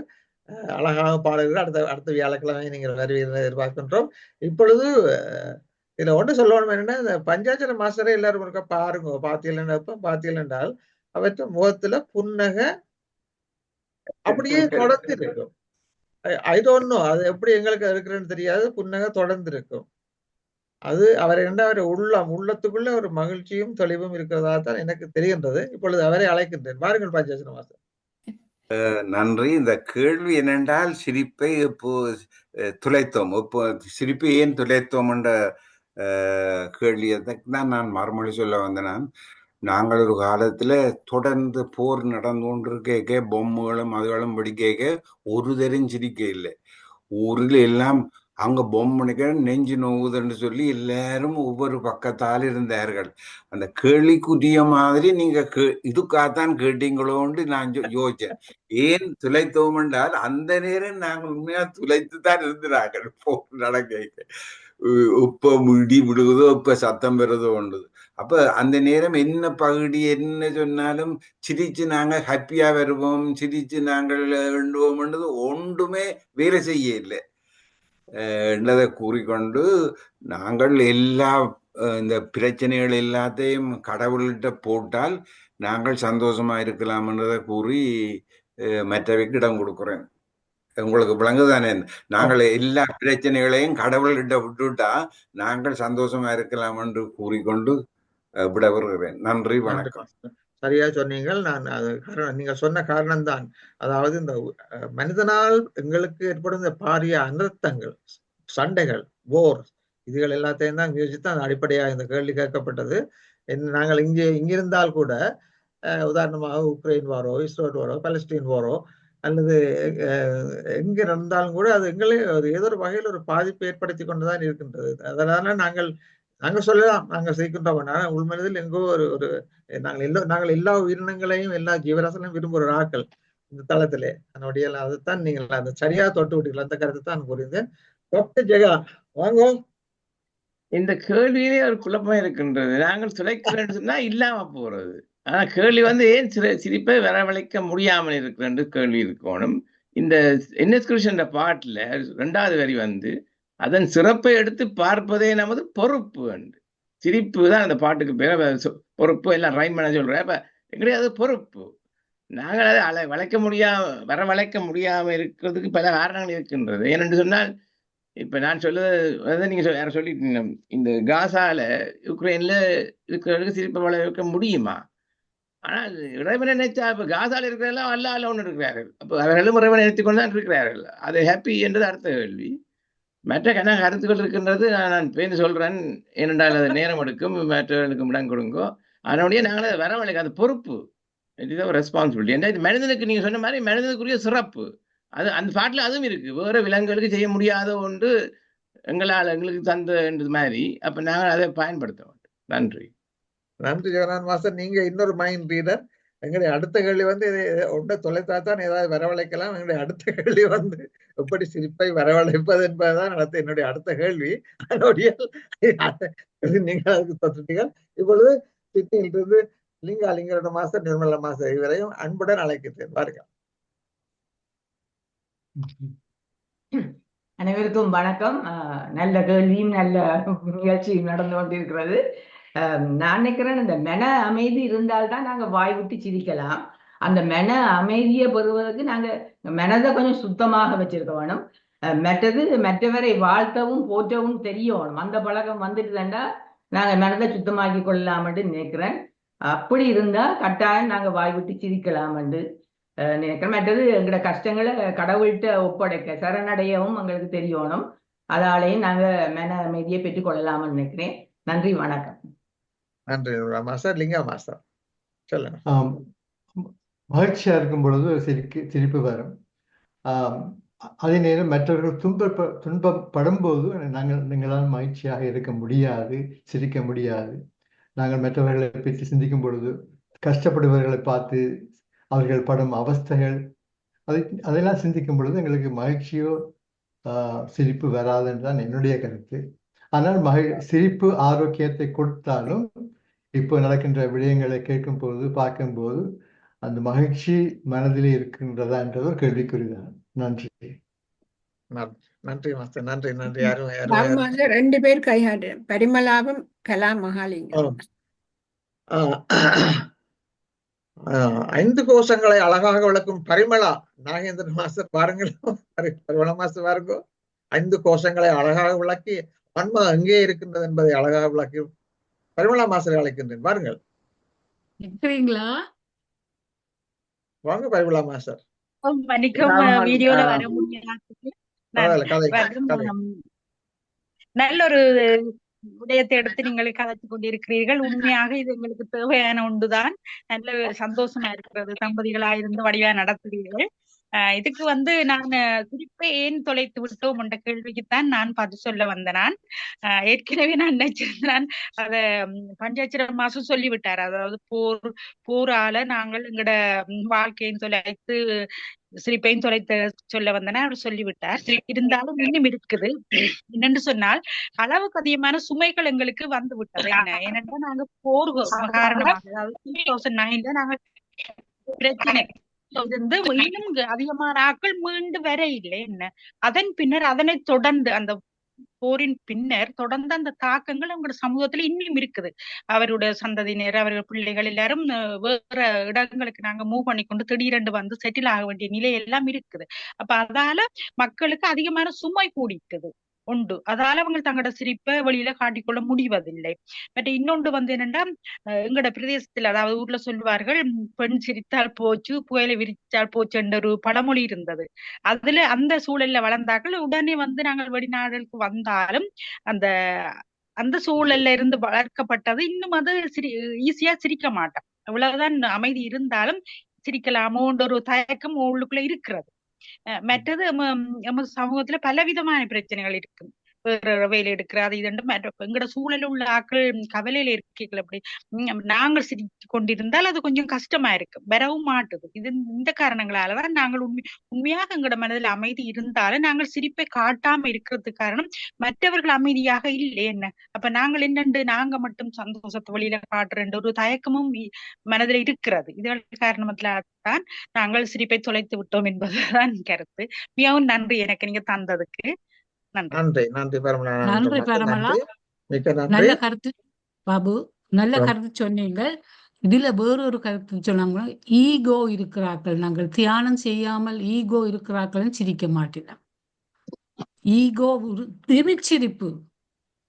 அழகாக பாடல்கள் அடுத்த வியாழக்கிழமை நீங்கள் வருவீர்கள் எதிர்பார்க்கின்றோம். இப்பொழுது இதுல ஒன்று சொல்லணும் என்னன்னா, இந்த பஞ்சாட்சர மாஸ்டரை எல்லாரும் இருக்க பாருங்க. பார்த்தீர்கள் என்றால் அவற்ற முகத்துல புன்னகை அப்படியே தொடர்ந்து இருக்கும். ஐ டோன்ட் நோ அது எப்படி எங்களுக்கு இருக்கிறன்னு தெரியாது. புன்னகை தொடர்ந்து இருக்கும். அது அவரை உள்ளத்துக்குள்ள ஒரு மகிழ்ச்சியும் தெளிவும் இருக்கிறதா தான் எனக்கு தெரிகின்றது. இப்பொழுது அவரை அழைக்கின்றேன். பாருங்கள் பஞ்சாட்சர மாஸ்டர். நன்றி. இந்த கேள்வி என்னென்றால் சிரிப்பை இப்போ துளைத்தோம், இப்போ சிரிப்பை ஏன் துளைத்தோம் என்ற கேள்வியை தான் நான் மறுமொழி சொல்ல வந்தேன். நாங்கள் ஒரு காலத்துல தொடர்ந்து போர் நடந்து கொண்டு கேட்க பொம்மைகளும் அதுகளும் வெடிக்க ஒரு தெரிஞ்சிருக்க இல்லை. ஊரில் எல்லாம் அங்க பொம்மைக்கு நெஞ்சு நோவுதுன்னு சொல்லி எல்லாரும் ஒவ்வொரு பக்கத்தால் இருந்தார்கள். அந்த கேள்விக்குரிய மாதிரி நீங்க இதுக்காகத்தான் கேட்டீங்களோன்னு நான் யோசிச்சேன். ஏன் துளைத்தோம் என்றால் அந்த நேரம் நாங்கள் உண்மையா துளைத்து தான் இருந்தார்கள். போர் நடக்க உப்ப முடி விடுவதோ இப்ப சத்தம் பெறுதோ ஒன்றுது. அப்ப அந்த நேரம் என்ன பகுதி என்ன சொன்னாலும் சிரிச்சு நாங்க ஹாப்பியா வருவோம், சிரிச்சு நாங்கள் எண்ணுவோம்ன்றது ஒன்றுமே வேலை செய்ய இல்லை என்றதை கூறிக்கொண்டு நாங்கள் எல்லா இந்த பிரச்சனைகள் எல்லாத்தையும் கடவுள்கிட்ட போட்டால் நாங்கள் சந்தோஷமா இருக்கலாம்ன்றதை கூறி மற்றவைக்கு இடம் கொடுக்குறேன். உங்களுக்கு விளங்குதானே? நாங்கள் எல்லா பிரச்சனைகளையும் கடவுள்கிட்ட விட்டுட்டா நாங்கள் சந்தோஷமா இருக்கலாம் என்று கூறிக்கொண்டு விட வருகிறேன். நன்றி, வணக்கம். சரியா சொன்னீங்கள். நான் அது நீங்க சொன்ன காரணம் தான். அதாவது இந்த மனிதனால் எங்களுக்கு ஏற்படும் இந்த பாரிய அனர்த்தங்கள், சண்டைகள், போர், இதுகள் எல்லாத்தையும் தான் யோசித்து அந்த அடிப்படையாக இந்த கேள்வி கேட்கப்பட்டது. நாங்கள் இங்கிருந்தால் கூட உதாரணமாக உக்ரைன் வாரோ, இஸ்ரேல் வாரோ, பாலஸ்தீன் வாரோ அல்லது எங்க இருந்தாலும் கூட அது எங்களே ஏதோ ஒரு வகையில் ஒரு பாதிப்பை ஏற்படுத்தி கொண்டுதான் இருக்கின்றது. அதனால நாங்கள் சொல்லலாம் நாங்கள் செய்கின்றோம். உள்மனதில் எங்கோ ஒரு நாங்கள் எல்லா உயிரினங்களையும் எல்லா ஜீவராசனையும் விரும்புகிற ஆக்கள் இந்த தளத்திலே. அதனுடைய அதைத்தான் நீங்கள் அந்த சரியா தொட்டு விட்டீர்கள். அந்த கருத்தை தான் கூறியிருந்தேன். ஜெகா வாங்க. இந்த கேள்வியிலே ஒரு குழப்பமா இருக்கின்றது. நாங்கள் துளைக்கிறேன்னு சொன்னா இல்லாம போறது. ஆனா கேள்வி ஏன் சிரிப்பை வரவழைக்க முடியாமல் இருக்கிற கேள்வி இருக்கணும். இந்த என்எஸ் கிருஷ்ணன் பாட்டுல 2வது வரி அதன் சிறப்பை எடுத்து பார்ப்பதே நமது பொறுப்பு. சிரிப்பு தான் அந்த பாட்டுக்கு பேர். பொறுப்பு எல்லாம் ரைம் பண்ண சொல்றேன். அப்ப எங்களுடைய அது பொறுப்பு. நாங்கள் அதை வரவழைக்க முடியாம இருக்கிறதுக்கு பல காரணங்கள் இருக்கின்றது. ஏனென்று சொன்னால் இப்ப நான் சொல்லுவது நீங்க யாரும் சொல்லிட்டீங்க, இந்த காசால யுக்ரைன்ல இருக்கிறவர்களுக்கு சிரிப்பை வளர்க்க முடியுமா? ஆனால் இறைவனை நினைச்சா இப்ப காசால இருக்கிறதெல்லாம் அல்லாஹ் ஒன்று இருக்கிறார்கள். அப்போ அவர்களும் இறைவனை நினைத்துக் கொண்டுதான் இருக்கிறார்கள். அது ஹாப்பி என்றது அடுத்த கேள்வி. மற்ற கருத்துக்கள் இருக்கின்றது. நான் பேருந்து சொல்றேன், ஏனென்றால் அது நேரம் எடுக்கும், மற்றவர்களுக்கு இடம் கொடுங்கோ. அதனுடைய நாங்கள் அதை வரவழைக்க அது பொறுப்பு, ரெஸ்பான்சிபிலிட்டி. ஏன்னா இது மனிதனுக்கு நீங்க சொன்ன மாதிரி மனிதனுக்குரிய சிறப்பு. அது அந்த பாட்டில் அதுவும் இருக்கு. வேற விலங்குகளுக்கு செய்ய முடியாத ஒன்று எங்களுக்கு தந்த மாதிரி. அப்ப நாங்கள் அதை பயன்படுத்த வேண்டும். நன்றி. நன்றி ஜெகநாத் மாஸ்டர். நீங்க இன்னொரு மைண்ட் ரீடர். எங்களுடைய அடுத்த கேள்வி ஒன்றை தொலைத்தாத்தான் ஏதாவது வரவழைக்கலாம். எங்களுடைய அடுத்த கேள்வி எப்படி சிரிப்பை வரவழைப்பது என்பதுதான் என்னுடைய அடுத்த கேள்வி. அதனுடைய நீங்கள் அதுக்கு தொட்டுட்டீர்கள். இப்பொழுது சிட்னியிலிருந்து லிங்கரோட மாஸ்டர், நிர்மலா மாஸ்டர் இவரையும் அன்புடன் அழைக்கிறேன். பாருங்க. அனைவருக்கும் வணக்கம். நல்ல கேள்வியும் நல்ல முயற்சியும் நடந்து கொண்டிருக்கிறது. நான் நினைக்கிறேன் இந்த மன அமைதி இருந்தால்தான் நாங்க வாய் விட்டு சிரிக்கலாம். அந்த மன அமைதியை பெறுவதற்கு நாங்க மனதை கொஞ்சம் சுத்தமாக வச்சிருக்க வேணும். மற்றவரை வாழ்த்தவும் போற்றவும் தெரியணும். அந்த பழக்கம் வந்துட்டுதாண்டா நாங்க மனதை சுத்தமாக்கி கொள்ளலாம்னு நினைக்கிறேன். அப்படி இருந்தா கட்டாயம் நாங்க வாய் விட்டு சிரிக்கலாம் என்று நினைக்கிறேன். மற்றது எங்களோட கஷ்டங்களை கடவுள்கிட்ட ஒப்படைக்க சரணடையவும் எங்களுக்கு தெரியணும். அதாலேயும் நாங்க மன அமைதியை பெற்றுக் கொள்ளலாம்னு நினைக்கிறேன். நன்றி, வணக்கம். நன்றி மாஸ்டர். லிங்கா மாஸ்டர் சொல்லுங்க. மகிழ்ச்சியா இருக்கும் பொழுது சிரிப்பு வரும். அதே நேரம் மற்றவர்கள் துன்பப்படும் போது நீங்களால் மகிழ்ச்சியாக இருக்க முடியாது, சிரிக்க முடியாது. நாங்கள் மற்றவர்களை பற்றி சிந்திக்கும் பொழுது கஷ்டப்படுபவர்களை பார்த்து அவர்கள் படும் அவஸ்தைகள் அதெல்லாம் சிந்திக்கும் பொழுது எங்களுக்கு மகிழ்ச்சியோ சிரிப்பு வராதுன்றான் என்னுடைய கருத்து. ஆனால் சிரிப்பு ஆரோக்கியத்தை கொடுத்தாலும் இப்போ நடக்கின்ற விடயங்களை கேட்கும் போது பார்க்கும்போது அந்த மகிழ்ச்சி மனதிலே இருக்கின்றதா என்றது ஒரு கேள்விக்குறிதான். நன்றி. நன்றி மாஸ்டர். நன்றி நன்றி. ரெண்டு பேர் கையாடு பரிமளாவும் கலா மகாலிங்கம். 5 கோஷங்களை அழகாக விளக்கும் பரிமளா நாகேந்திரன் மாஸ்டர் பாருங்கள். பரிமளா மாஸ்டர் பாருங்க. 5 கோஷங்களை அழகாக விளக்கி ஆன்மா எங்கே இருக்கின்றது என்பதை அழகாக விளக்கி பரிமளா மாஸ்டரை அழைக்கின்றேன். பாருங்கள். வாங்க பரிமளா மாஸ்டர். வீடியோல வர முடியாது. நல்ல ஒரு விடயத்தை எடுத்து நீங்கள் கதைச்சு கொண்டிருக்கிறீர்கள். உண்மையாக இது எங்களுக்கு தேவையான ஒன்றுதான். நல்ல சந்தோஷமா இருக்கிறது. தம்பதிகளாயிருந்து வடிவா நடத்துகிறீர்கள். இதுக்கு நான் குறிப்பை ஏன் தொலைத்து விட்டோம் என்ற கேள்விக்குத்தான் நான் பதில் சொல்ல வந்தேன். ஏற்கனவே நான் நினைச்சிருந்தேன் அத பஞ்சாட்சர மாசம் சொல்லிவிட்டார். அதாவது போரால நாங்கள் எங்கட வாழ்க்கையும் தொலைத்து சிரிப்பையும் தொலைத்து சொல்ல வந்தேன்னா அவர் சொல்லிவிட்டார். இருந்தாலும் இன்னும் இருக்குது. என்னென்று சொன்னால் அளவுக்கு அதிகமான சுமைகள் எங்களுக்கு வந்து விட்டது. ஏனென்றால் நாங்க போர் காரணமாக அதாவது 2009 நாங்க பிரச்சனை இருந்து இன்னும் அதிகமான ஆட்கள் மீண்டு வர இல்லை. என்ன அதன் பின்னர் அதனை தொடர்ந்து அந்த போரின் பின்னர் தொடர்ந்து அந்த தாக்கங்கள் அவங்களோட சமூகத்துல இன்னும் இருக்குது. அவருடைய சந்ததியினர் அவர்கள் பிள்ளைகள் எல்லாரும் வேற இடங்களுக்கு நாங்க மூவ் பண்ணி கொண்டு திடீரென்று வந்து செட்டில் ஆக வேண்டிய நிலை எல்லாம் இருக்குது. அப்ப அதால மக்களுக்கு அதிகமான சுமை கூடிக்குது உண்டு. அதால அவங்க தங்களோட சிரிப்பை வெளியில காட்டிக்கொள்ள முடிவதில்லை. பட் இன்னொன்று என்னன்னா எங்களோட பிரதேசத்துல அதாவது ஊர்ல சொல்லுவார்கள் பெண் சிரித்தால் போச்சு புயலை விரிச்சால் போச்சு என்ற ஒரு பழமொழி இருந்தது. அதுல அந்த சூழல்ல வளர்ந்தார்கள். உடனே நாங்கள் வெளிநாடுகளுக்கு வந்தாலும் அந்த சூழல்ல இருந்து வளர்க்கப்பட்டது இன்னும் அது ஈஸியா சிரிக்க மாட்டோம். அவ்வளவுதான் அமைதி இருந்தாலும் சிரிக்கலாமோன்ற ஒரு தயக்கம் உள்ளுக்குள்ள இருக்கிறது. மற்றது நம்ம சமூகத்துல பலவிதமான பிரச்சனைகள் இருக்கு. வேலை எடுக்கிற அது இது எங்கட சூழல உள்ள ஆக்கள் கவலையில இருக்கீங்களா? அப்படி நாங்கள் சிரித்து கொண்டிருந்தால் அது கொஞ்சம் கஷ்டமா இருக்கு, வரவும் மாட்டுது. இந்த காரணங்களாலதான் நாங்கள் உண்மையாக எங்கட மனதில் அமைதி இருந்தாலும் நாங்கள் சிரிப்பை காட்டாம இருக்கிறதுக்கு காரணம் மற்றவர்கள் அமைதியாக இல்லை. என்ன அப்ப நாங்கள் என்னண்டு நாங்க மட்டும் சந்தோஷத்தை வழியில காட்டுறேன் ஒரு தயக்கமும் மனதில் இருக்கிறது. இதன் காரணத்தில்தான் நாங்கள் சிரிப்பை தொலைத்து விட்டோம் என்பதுதான் கருத்து. மிகவும் நன்றி எனக்கு நீங்க தந்ததுக்கு. நன்றி நன்றி பரமலா. நன்றி பரமலா. நல்ல கருத்து பாபு, நல்ல கருத்து சொன்னீங்க. இதுல வேறொரு கருத்து சொன்னாங்க, ஈகோ இருக்கிறார்கள். நாங்கள் தியானம் செய்யாமல் ஈகோ இருக்கிறார்கள் சிரிக்க மாட்டேன். ஈகோ திமிச்சிரிப்பு,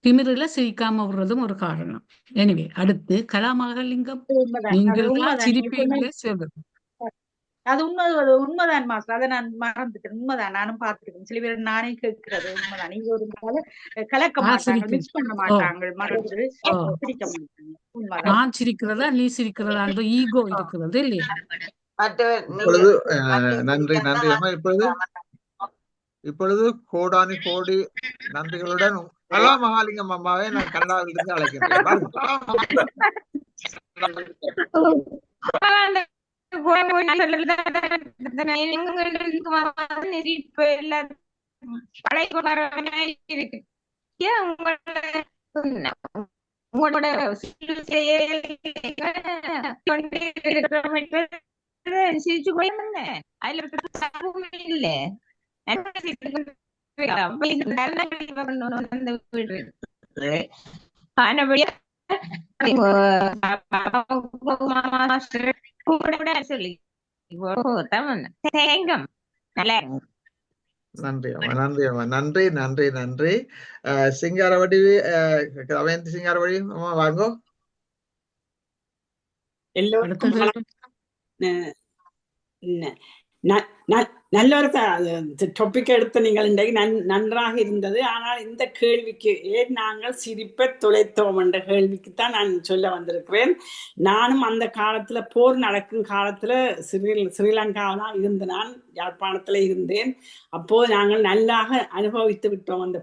திமிரில சிரிக்காம விடுறதும் ஒரு காரணம். எனவே அடுத்து கலாமகலிங்கம், நீங்கள் சிரிப்பீங்களே சொல்லுங்க. அது உண்மைதான் மாஸ்டர். அதை நான் மறந்துட்டேன். உண்மைதான், நானும் பார்த்துருக்கேன். சில பேர் நானே கேட்கிறது உண்மைதான். நீங்க ஒரு கலக்க மாட்டாங்க, மிக்ஸ் பண்ண மாட்டாங்க, மறந்து சிரிக்க மாட்டாங்க. உண்மைதான். நான் சிரிக்கிறதா நீ சிரிக்கிறதா என்ற ஈகோ இருக்கிறது இல்லையா? நன்றி நன்றி அம்மா. இப்பொழுது கோடானி கோடி நன்றிகளுடன் கலா மகாலிங்கம் அம்மாவை நான் கனடாவிலிருந்து அழைக்கின்றேன். சிரிச்சு போயிருந்த அதுல இல்ல சொல்லி நன்றி நன்றி நன்றி நன்றி நன்றி. சிங்காரவடி அவந்தி சிங்காரவடி அம்மா வாங்கோ. நல்ல ஒரு டாபிக் எடுத்து நீங்கள் இன்றைக்கு நன்றாக இருந்தது. ஆனால் இந்த கேள்விக்கு ஏன் நாங்கள் சிரிப்பை துளைத்தோம் என்ற கேள்விக்கு தான் நான் சொல்ல வந்திருக்கிறேன். நானும் அந்த காலத்துல போர் நடக்கும் காலத்துல ஸ்ரீலங்காவில் தான் இருந்து நான் யாழ்ப்பாணத்துல இருந்தேன். அப்போது நாங்கள் நல்லாக அனுபவித்து விட்டோம் அந்த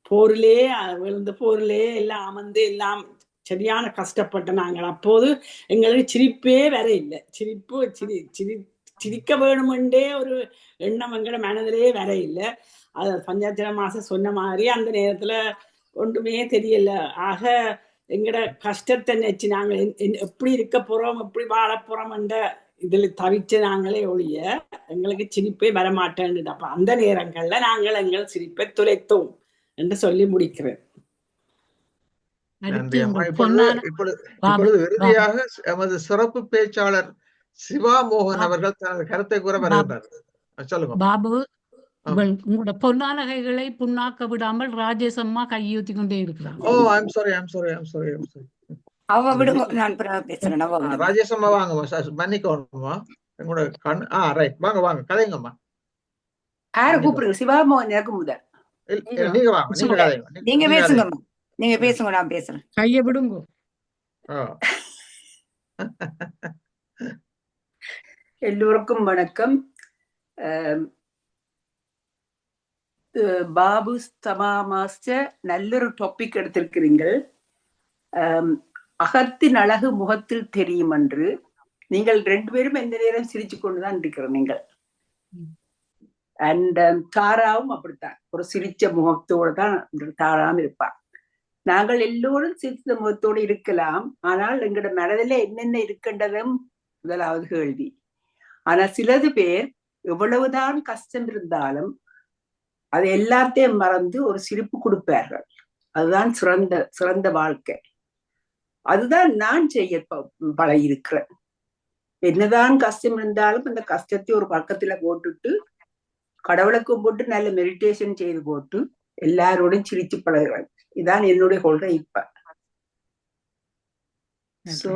போரிலே விழுந்த போரிலே எல்லாம் அமர்ந்து எல்லாம் சரியான கஷ்டப்பட்ட நாங்கள். அப்போது எங்களுக்கு சிரிப்பே வர இல்லை. சிரிக்க வேணுமென்றே ஒரு எண்ணம் எங்கட மனதிலே வர இல்லை. அது பஞ்சாச்சர மாசம் சொன்ன மாதிரி அந்த நேரத்துல ஒன்றுமே தெரியல. ஆக எங்கட கஷ்டத்தை நினைச்சு நாங்கள் எப்படி இருக்க போறோம் எப்படி வாழ போறோம் என்ற இதுல தவிச்ச நாங்களே ஒழிய எங்களுக்கு சிரிப்பே வரமாட்டேன். அப்ப அந்த நேரங்கள்ல நாங்கள் எங்கள் சிரிப்பை துளைத்தோம் என்று சொல்லி முடிக்கிறேன். நன்றி அம்மா. இப்பொழுது இறுதியாக எமது சிறப்பு பேச்சாளர் சிவா மோகன் அவர்கள் தனது கருத்தை கூற வருகின்றார். சொல்லுங்க பாபு. உங்களோட பொன்னானகைகளை புண்ணாக்க விடாமல் ராஜேஷ் அம்மா கையூத்தி கொண்டே இருக்கிறாங்க. ஓ ஐம் சாரி. அவ விடுங்க, நான் பேசுறேன். ராஜேஷ் அம்மா வாங்கம்மா, மன்னிக்கணுமா எங்களோட கண். ரைட், வாங்க கதைங்கம்மா. யாரு கூப்பிடுங்க? சிவா மோகன் எனக்கு முதல். நீங்க வாங்க, நீங்க கதைங்க. நீங்க பேசுங்கம்மா, நீங்க பேசுங்க, நான் பேசுறேன். கைய விடுங்க. எல்லோருக்கும் வணக்கம். பாபு தமா மாஸ்டர் நல்லொரு டாபிக் எடுத்திருக்கிறீர்கள். அகத்தின் அழகு முகத்தில் தெரியும் என்று. நீங்கள் 2 பேரும் எந்த நேரம் சிரிச்சு கொண்டுதான் இருக்கிற நீங்கள். அண்ட் தாராவும் அப்படித்தான், ஒரு சிரிச்ச முகத்தோடு தான் தாராவும் இருப்பார். நாங்கள் எல்லோரும் சிரித்த முகத்தோடு இருக்கலாம், ஆனால் எங்களோட மனதில என்னென்ன இருக்கின்றதும் முதலாவது கேள்வி. ஆனா சிலது பேர் எவ்வளவுதான் கஷ்டம் இருந்தாலும் அது எல்லாத்தையும் மறந்து ஒரு சிரிப்பு கொடுப்பார்கள். அதுதான் சிறந்த வாழ்க்கை. அதுதான் நான் செய்ய பழகியிருக்கிறேன். என்னதான் கஷ்டம் இருந்தாலும் அந்த கஷ்டத்தை ஒரு பக்கத்துல போட்டுட்டு கடவுளை கும்பிட்டு நல்ல மெடிடேஷன் செய்து போட்டு எல்லாரோடும் சிரிச்சு பழகிறேன். இதான் என்னுடைய கொள்கை இப்ப. சோ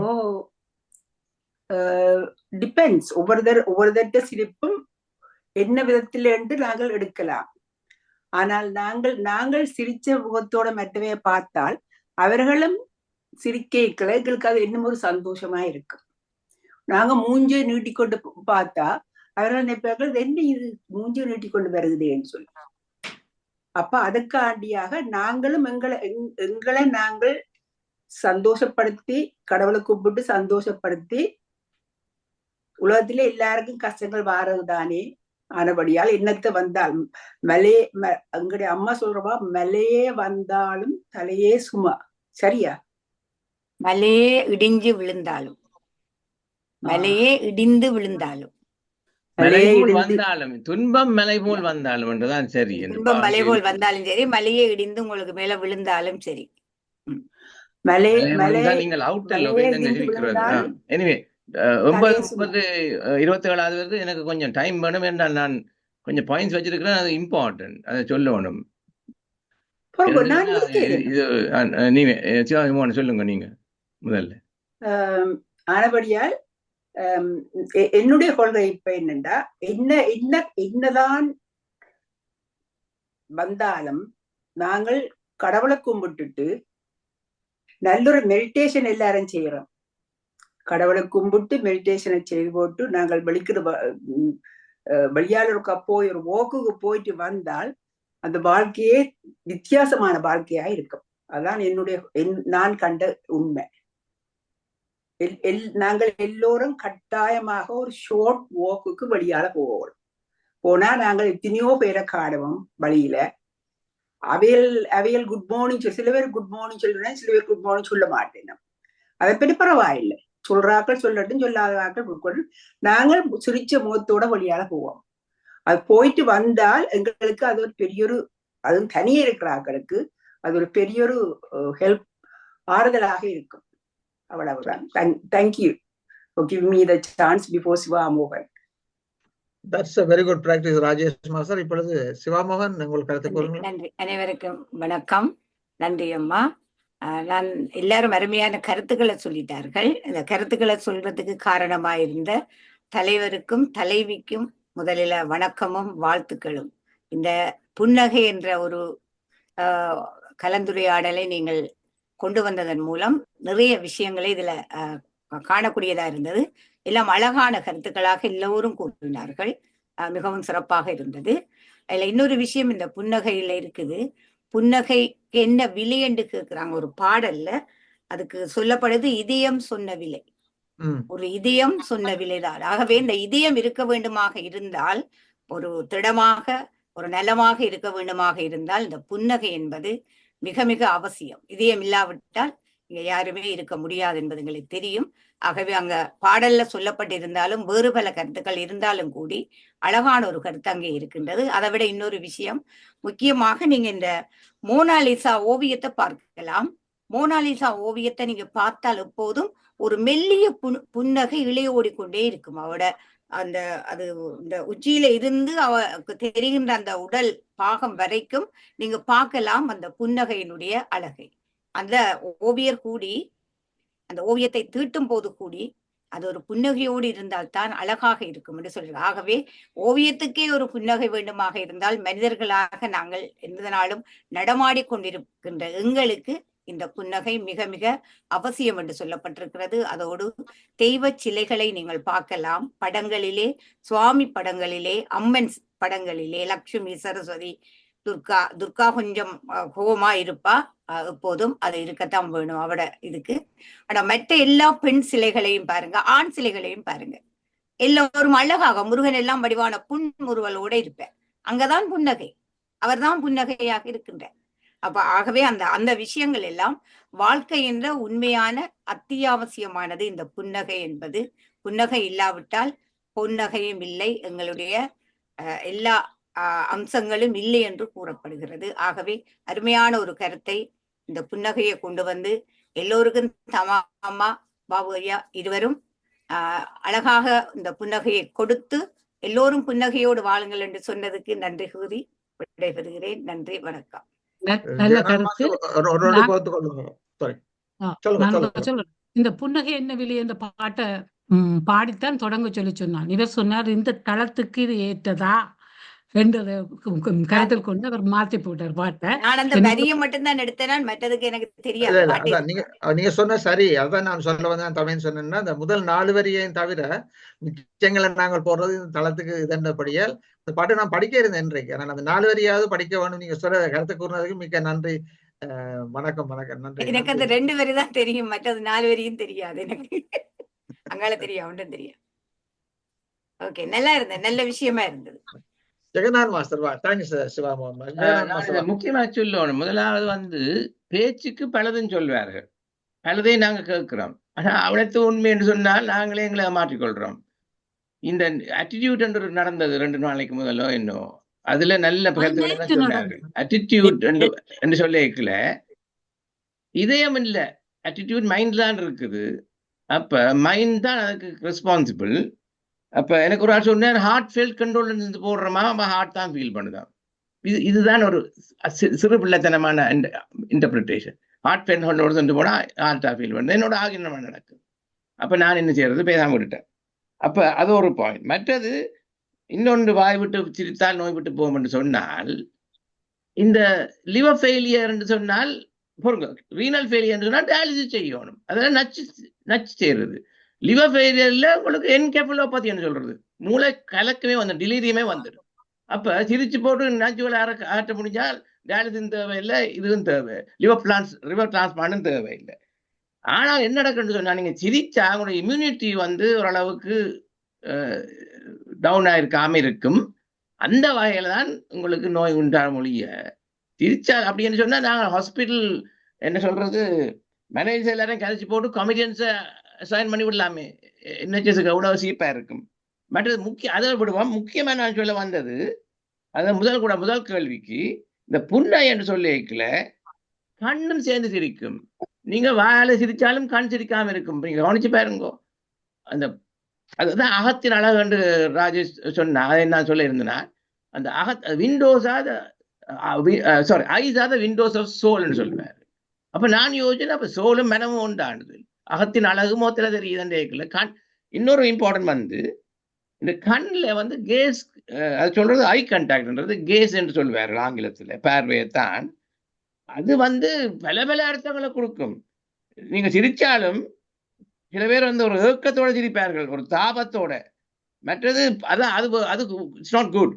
டிபெண்ட்ஸ், ஒவ்வொருத்தட்ட சிரிப்பும் என்ன விதத்துல என்று நாங்கள் எடுக்கலாம். ஆனால் நாங்கள் சிரிச்ச முகத்தோட மற்றவைய பார்த்தால் அவர்களும் சிரிக்க எங்களுக்கு அது இன்னும் ஒரு சந்தோஷமா இருக்கு. நாங்க மூஞ்சியை நீட்டிக்கொண்டு பார்த்தா அவர்கள் நினைப்பார்கள் என்ன இது மூஞ்சியை நீட்டிக்கொண்டு வருகுதேன்னு சொல்லி. அப்ப அதுக்காண்டியாக நாங்களும் எங்களை நாங்கள் சந்தோஷப்படுத்தி கடவுளை கூப்பிட்டு சந்தோஷப்படுத்தி உலகத்திலே எல்லாருக்கும் கஷ்டங்கள் வாரதுதானே. ஆனபடியால் என்னத்தை வந்தாலும் எங்களுடைய அம்மா சொல்றவா, மலையே வந்தாலும் தலையே சும்மா. சரியா? மலையே இடிஞ்சு விழுந்தாலும், மலையே இடிந்து விழுந்தாலும், வந்தாலும் துன்பம் மலை போல் வந்தாலும் என்றுதான் சரி. துன்பம் மலை போல் வந்தாலும் சரி, மலையே இடிந்து உங்களுக்கு மேல விழுந்தாலும் சரி. நீங்கள் அவுட் எனிவே 9:27 வருது. எனக்கு கொஞ்சம் டைம் வேணும் என்றால் நான் கொஞ்சம் பாயிண்ட்ஸ் வச்சிருக்கிறேன். அது இம்பார்ட்டன்ட், அதை சொல்லணும். இது நீங்க சிவாஜி சொல்லுங்க நீங்க முதல்ல. ஆனபடியால் என்னுடைய கொள்கை இப்ப என்னண்டா, என்னதான் வந்தாலும் நாங்கள் கடவுளை கும்பிட்டுட்டு நல்லொரு மெடிடேஷன் எல்லாரும் செய்யறோம். கடவுளை கும்பிட்டு மெடிடேஷனை செய்து போட்டு நாங்கள் வெளியாளருக்கு போய் ஒரு வாக்குக்கு போயிட்டு வந்தால் அந்த வாழ்க்கையே வித்தியாசமான வாழ்க்கையா இருக்கும். அதான் நான் கண்ட உண்மை. நாங்கள் எல்லோரும் கட்டாயமாக ஒரு ஷார்ட் வாக்குக்கு வெளியால போவோம். போனா நாங்கள் எத்தனையோ பேரை காணுவோம் வழியில. அவையல் குட் மார்னிங் சில பேர் குட் மார்னிங் சொல்றேன், சில பேர் குட் மார்னிங் சொல்ல மாட்டேன். அதை பற்றி பரவாயில்லை, சொல்றாக்கள் சொல்லட்டும், சொல்லாதாக்கள். நாங்கள் சிரிச்ச முகத்தோட வழியால போவோம். அது போயிட்டு வந்தால் எங்களுக்கு அது ஒரு பெரியொரு, அதுவும் தனியே இருக்கிற ஆக்களுக்கு அது ஒரு பெரியொரு ஹெல்ப், ஆறுதலாக இருக்கும். அவ்வளவுதான். Thank you for giving me the chance before Siva Mohan. That's a very good practice, Rajesh Master. இப்பொழுது சிவா மோகன் உங்கள் கருத்தை கூறுங்கள். நன்றி. அனைவருக்கும் வணக்கம். நன்றி அம்மா. நான் எல்லாரும் அருமையான கருத்துக்களை சொல்லிட்டார்கள். இந்த கருத்துக்களை சொல்றதுக்கு காரணமாயிருந்த தலைவருக்கும் தலைவிக்கும் முதலில் வணக்கமும் வாழ்த்துக்களும். இந்த புன்னகை என்ற ஒரு கலந்துரையாடலை நீங்கள் கொண்டு வந்ததன் மூலம் நிறைய விஷயங்களை இதுல காணக்கூடியதா இருந்தது. எல்லாம் அழகான கருத்துக்களாக எல்லோரும் கூறினார்கள். மிகவும் சிறப்பாக இருந்தது. அதுல இன்னொரு விஷயம் இந்த புன்னகையில இருக்குது. புன்னகைக்கு என்ன விலை என்று கேட்கிறாங்க ஒரு பாடல்ல. அதுக்கு சொல்லப்படுது இதயம் சொன்ன விலை. ஒரு இதயம் சொன்ன விலைதான். ஆகவே இந்த இதயம் இருக்க வேண்டுமாக இருந்தால், ஒரு திடமாக ஒரு நலமாக இருக்க வேண்டுமாக இருந்தால் இந்த புன்னகை என்பது மிக மிக அவசியம். இதயம் இல்லாவிட்டால் இங்க யாருமே இருக்க முடியாது என்பது எங்களுக்கு தெரியும். ஆகவே அங்க பாடல்ல சொல்லப்பட்டிருந்தாலும் வேறு பல கருத்துக்கள் இருந்தாலும் கூடி அழகான ஒரு கருத்து அங்கே இருக்கின்றது. அதை விட இன்னொரு விஷயம், முக்கியமாக நீங்க இந்த மோனாலிசா ஓவியத்தை பார்க்கலாம். மோனாலிசா ஓவியத்தை நீங்க பார்த்தால் எப்போதும் ஒரு மெல்லிய புன்னகை இளையோடிக்கொண்டே இருக்கும். அவட அந்த அது இந்த உச்சியில இருந்து அவருக்கு தெரிகின்ற அந்த உடல் பாகம் வரைக்கும் நீங்க பார்க்கலாம் அந்த புன்னகையினுடைய அழகை. அந்த ஓவியர் கூடி அந்த ஓவியத்தை தீட்டும் போது கூடி அது ஒரு புன்னகையோடு இருந்தால் தான் அழகாக இருக்கும் என்று சொல்றாங்க. ஆகவே ஓவியத்துக்கே ஒரு புன்னகை வேண்டுமாக இருந்தால் மனிதர்களாக நாங்கள் எந்த நாளும் நடமாடி கொண்டிருக்கின்ற எங்களுக்கு இந்த புன்னகை மிக மிக அவசியம் என்று சொல்லப்பட்டிருக்கிறது. அதோடு தெய்வ சிலைகளை நீங்கள் பார்க்கலாம். படங்களிலே, சுவாமி படங்களிலே, அம்மன் படங்களிலே, லட்சுமி, சரஸ்வதி, துர்கா கொஞ்சம் கோபமா இருப்பா. எப்போதும் அது இருக்கத்தான் வேணும் அவட இதுக்கு. ஆனா மற்ற எல்லா பெண் சிலைகளையும் பாருங்க, ஆண் சிலைகளையும் பாருங்க, எல்லோரும் அழகாக முருகன் எல்லாம் வடிவான புன்முறுவலோட இருப்பார். அங்கதான் புன்னகை, அவர்தான் புன்னகையாக இருக்கின்றார். அப்ப ஆகவே அந்த விஷயங்கள் எல்லாம் வாழ்க்கை என்ற உண்மையான அத்தியாவசியமானது இந்த புன்னகை என்பது. புன்னகை இல்லாவிட்டால் பொன்னகையும் இல்லை, எங்களுடைய எல்லா அம்சங்களும் இல்லை என்று கூறப்படுகிறது. ஆகவே அருமையான ஒரு கருத்தை இந்த புன்னகையை கொண்டு வந்து எல்லோருக்கும் தமாமா பாபு ஐயா இருவரும் அழகாக இந்த புன்னகையை கொடுத்து எல்லோரும் புன்னகையோடு வாழுங்கள் என்று சொன்னதுக்கு நன்றி கூறி விடைபெறுகிறேன். நன்றி, வணக்கம். நல்ல கருத்து. இந்த புன்னகை என்ன விலை என்ற பாட்டை பாடித்தான் தொடங்க சொன்னான். இவர் சொன்னார் இந்த தளத்துக்கு இது ஏற்றதா என்றதை கருத்தில் கொண்டு அவர் மாத்தி போட்டார் பாட்டை. நான் அந்த வரியை மட்டும்தான் எடுத்தேன், மற்றதுக்கு எனக்கு தெரியாது. நீங்க சொன்ன சரி, அதான் நான் சொல்ல வந்தேன். தமிழ் சொன்னேன்னா அந்த முதல் 4 வரியையும் தவிர மிச்சங்களை நாங்கள் போடுறது இந்த தளத்துக்கு இதன்றபடியால் இந்த பாட்டு நான் படிக்க இருந்தேன் இன்றைக்கு. ஆனால் அந்த 4 வரியாவது படிக்க வேணும். நீங்க சொல்ற கருத்து கூறினதுக்கு மிக்க நன்றி. வணக்கம். வணக்கம், நன்றி. எனக்கு அந்த 2 வரி தான் தெரியும், மற்றது 4 வரியும் தெரியாது எனக்கு. அங்கால தெரியும், ஒன்றும் தெரியும். ஓகே, நல்லா இருந்தது, நல்ல விஷயமா இருந்தது. ஜெகநாத் மாஸ்டர் வா. Thanks Siva master. முக்கியமா சொல்லணும், முதலாவது பேச்சுக்கு பலதும் சொல்வார்கள், பலதை நாங்க கேட்கிறோம். ஆனா அவ்வளவு உண்மை என்று சொன்னால் நாங்களே எங்களை மாற்றிக்கொள்றோம். இந்த அட்டிடியூட் என்று நடந்தது 2 நாளைக்கு முதலோ என்னோ, அதுல நல்ல கருத்துக்களை தான் சொன்னார்கள். அட்டிடியூட் என்று சொல்லிக்கல, இதயம் இல்ல, அட்டிடியூட் மைண்ட் தான் இருக்குது. அப்ப மைண்ட் தான் அதுக்கு ரெஸ்பான்சிபிள். அப்ப எனக்கு ஒரு ஆள் சொன்னார், ஹார்ட் ஃபீல் கண்ட்ரோல் இருந்து போடுறோமா, ஹார்ட் தான் ஃபீல் பண்ணுதான். இதுதான் ஒரு சிறு பிள்ளைத்தனமான இன்டர்பிரிட்டேஷன். ஹார்ட் ஃபீல் கண்ட்ரோல் போனா ஹார்ட் தான் ஃபீல் பண்ணுது. என்னோட ஆகினமா நடக்குது. அப்ப நான் என்ன செய்யறது, பேசாம விட்டுட்டேன். அப்ப அது ஒரு பாயிண்ட். மற்றது இன்னொன்று, வாய் விட்டு சிரித்தால் நோய் விட்டு போகும் என்று சொன்னால், இந்த லிவர் ஃபெயிலியர் என்று சொன்னால் பொருங்க, ரீனல் ஃபெயிலியர் என்று சொன்னால் டயாலிசிஸ் செய்யணும். அதெல்லாம் நச்சு செய்யறது. லிவர் ஃபெயிலியர்ல உங்களுக்கு என்கெஃபலோபதின்னு சொல்றது, மூளை கலக்கமே வந்து டிலீரியமே வந்துடும். அப்ப சிரிச்சு போட்டு நேச்சுரல் ஆற்ற முடிஞ்சால் டயாலிசிஸ் தேவையில்லை, இதுவும் தேவை, லிவர் டிரான்ஸ்பிளான்டும் தேவையில்லை. ஆனா என்ன நடக்குன்னு சொன்னா, நீங்க சிரிச்சா உங்களுடைய இம்யூனிட்டி வந்து ஓரளவுக்கு டவுன் ஆயிருக்காம இருக்கும். அந்த வகையில தான் உங்களுக்கு நோய் உண்டான மொழிய சிரிச்சா. அப்படின்னு சொன்னா நாங்கள் ஹாஸ்பிட்டல் என்ன சொல்றது, மேனேஜர் எல்லாரும் கழிச்சு போட்டு காமெடியன்ஸை சைன் பண்ணி விடலாமே, என்ஹெச்எஸ்க்கு எவ்வளவு சீப்பா இருக்கும். மற்றது அதை விடுவோம். முக்கியமா நான் சொல்ல வந்தது, அதான் முதல் கேள்விக்கு, இந்த புன்னை என்று சொல்லிக்கல கண்ணும் சேர்ந்து சிரிக்கும். நீங்க வாயால சிரிச்சாலும் கண் சிரிக்காம இருக்கும். நீங்க கவனிச்சு பாருங்க. அதுதான் அகத்தின் அழகு என்று ராஜேஷ் சொன்னா, அதை நான் சொல்ல இருந்தேன்னா, அந்த windows eyes are the windows of சோல்னு சொல்லுவாரு. அப்ப நான் யோசிச்சேன், அப்ப சோலும் மனமும் உண்டானது. அகத்தின் அழகு மொத்தல தெரியுதுன்னு. இன்னொரு இம்பார்ட்டன்ட் வந்து, இந்த கண்ணில் வந்து கேஸ், அது சொல்றது ஐ கண்டாக்ட்ன்றது கேஸ் என்று சொல்வார்கள் ஆங்கிலத்தில், பார்வையைத்தான். அது வந்து பல பல அர்த்தங்களை கொடுக்கும். நீங்க சிரிச்சாலும் சில பேர் வந்து ஒரு ஏக்கத்தோட சிரிப்பார்கள், ஒரு தாபத்தோட. மற்றது அதான் அது அது இட்ஸ் நாட் குட்.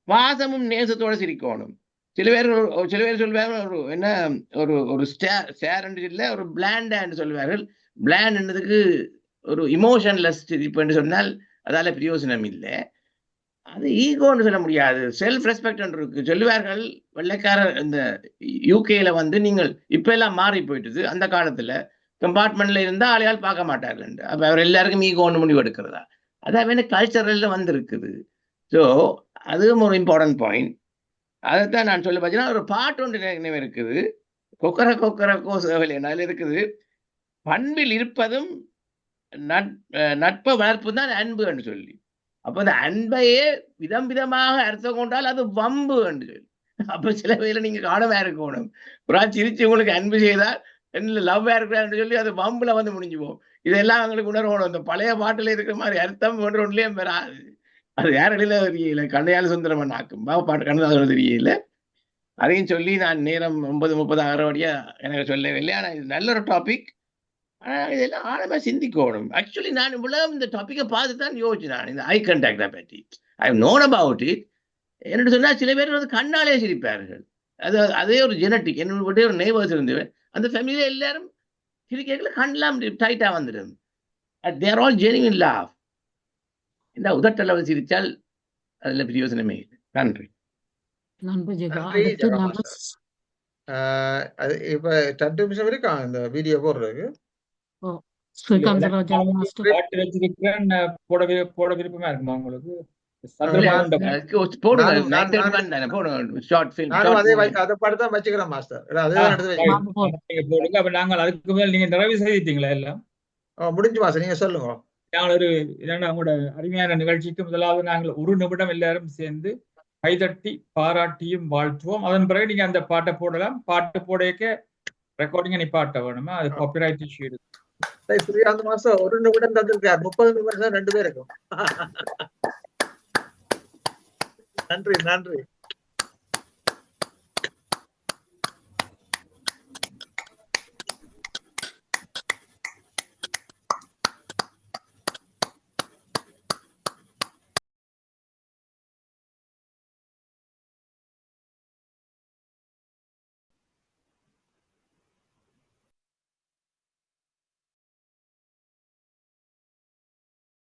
பாசமும் நேசத்தோட சிரிக்கணும். சில பேர் சொல்வார்கள் ஒரு என்ன ஒரு ஒரு ஸ்டேர் இல்லை, ஒரு பிளாண்டான்னு சொல்வார்கள். பிளாண்ட்ன்றதுக்கு ஒரு இமோஷன்லெஸ் சிரிப்பு என்று சொன்னால் அதால பிரயோஜனம் இல்லை. அது ஈகோன்னு சொல்ல முடியாது, செல்ஃப் ரெஸ்பெக்ட் இருக்கு. சொல்லுவார்கள் வெள்ளைக்காரர் இந்த யூகேல வந்து நீங்கள் இப்ப எல்லாம் மாறி போயிட்டுது, அந்த காலத்துல கம்பார்ட்மெண்ட்ல இருந்தா ஆளையால் பார்க்க மாட்டார்கள். அப்ப அவர் எல்லாருக்கும் ஈகோன்னு முடிவு எடுக்கிறதா, அதான் கல்ச்சரல்ல வந்து இருக்குது. ஸோ அதுவும் ஒரு இம்பார்ட்டன்ட் பாயிண்ட். அதைத்தான் நான் சொல்ல பார்த்தீங்கன்னா ஒரு பாட்டு ஒன்று நினைவு இருக்குது, கொக்கர கொக்கர கோசவல் அதில் இருக்குது, பண்பில் இருப்பதும் நட்பை வளர்ப்பு தான் அன்பு என்று சொல்லி. அப்ப அந்த அன்பையே விதம் விதமாக அர்த்தம் கொண்டால் அது வம்பு என்று சொல்லி. அப்ப சில பேர்ல நீங்க காணவா இருக்கணும், ஒரு ஆள் சிரிச்சு உங்களுக்கு அன்பு செய்தால் என்ன லவ் இருக்கிறான்னு சொல்லி அது வம்புல வந்து முடிஞ்சு போகும். இதெல்லாம் அவங்களுக்கு உணர்வணும். அந்த பழைய பாட்டுல இருக்கிற மாதிரி அர்த்தம் ஒன்று ஒன்றுலயும் வராது. அது யாரிடையில தெரியல, கண்ணையால் சுந்தரமன் ஆக்கும் பாட்டு கண்ணதாசன் தெரியல. அதையும் சொல்லி நான் நேரம் 9:30 ஆகிறபடியா எனக்கு சொல்லவில்லை. ஆனா இது நல்ல ஒரு டாபிக். ஆனால் இதெல்லாம் ஆழமாக சிந்திக்கணும். ஆக்சுவலி நான் இவ்வளவு இந்த டாப்பிக்கை பார்த்து தான் யோசிச்சு, நான் இந்த ஐ கண்டாக்டை பற்றி ஐ நோன் அபவுட் இட். என்னட்டு சொன்னால் சில பேர் வந்து கண்ணாலே சிரிப்பார்கள். அதே ஒரு ஜெனட்டிக். என்னுடைய ஒரு நெய்பர்ஸ் இருந்து அந்த ஃபேமிலியில் எல்லாரும் சிரிக்கல, கண்ணெல்லாம் டைட்டாக வந்துடும். தேர் ஆல் ஜெனுவின் லாவ். இந்த உதட்டளவு சிரித்தால் அதில் பிரயோசனமே இல்லை. நன்றி. அது இப்ப 10 நிமிஷம் வரைக்கும் இந்த வீடியோ போடுறதுக்கு போட விருப்பமா இருக்குமா உங்களுக்கு? வச்சுக்கிறேன் மாஸ்டர். நாங்கள் அதுக்கு மேல் நீங்க நிறைவு செய்திட்டீங்களா? எல்லாம் முடிஞ்சு மாஸ்டர், நீங்க சொல்லுங்க. நாங்கள் ஒரு உங்களோட அருமையான நிகழ்ச்சிக்கு முதலாவது நாங்கள் 1 நிமிடம் எல்லாரும் சேர்ந்து கைதட்டி பாராட்டியும் வாழ்த்துவோம். அதன் பிறகு நீங்க அந்த பாட்டை போடலாம். பாட்டு போடையக்க ரெக்கார்டிங் நிப்பாட்ட வேணுமா? அது காப்பிரைட் இஷ்யூ இருக்கு. அந்த மாசம் 1 நிமிடம் தந்திருக்கார், 30 நிமிடம் 2 பேருக்கும். நன்றி நன்றி.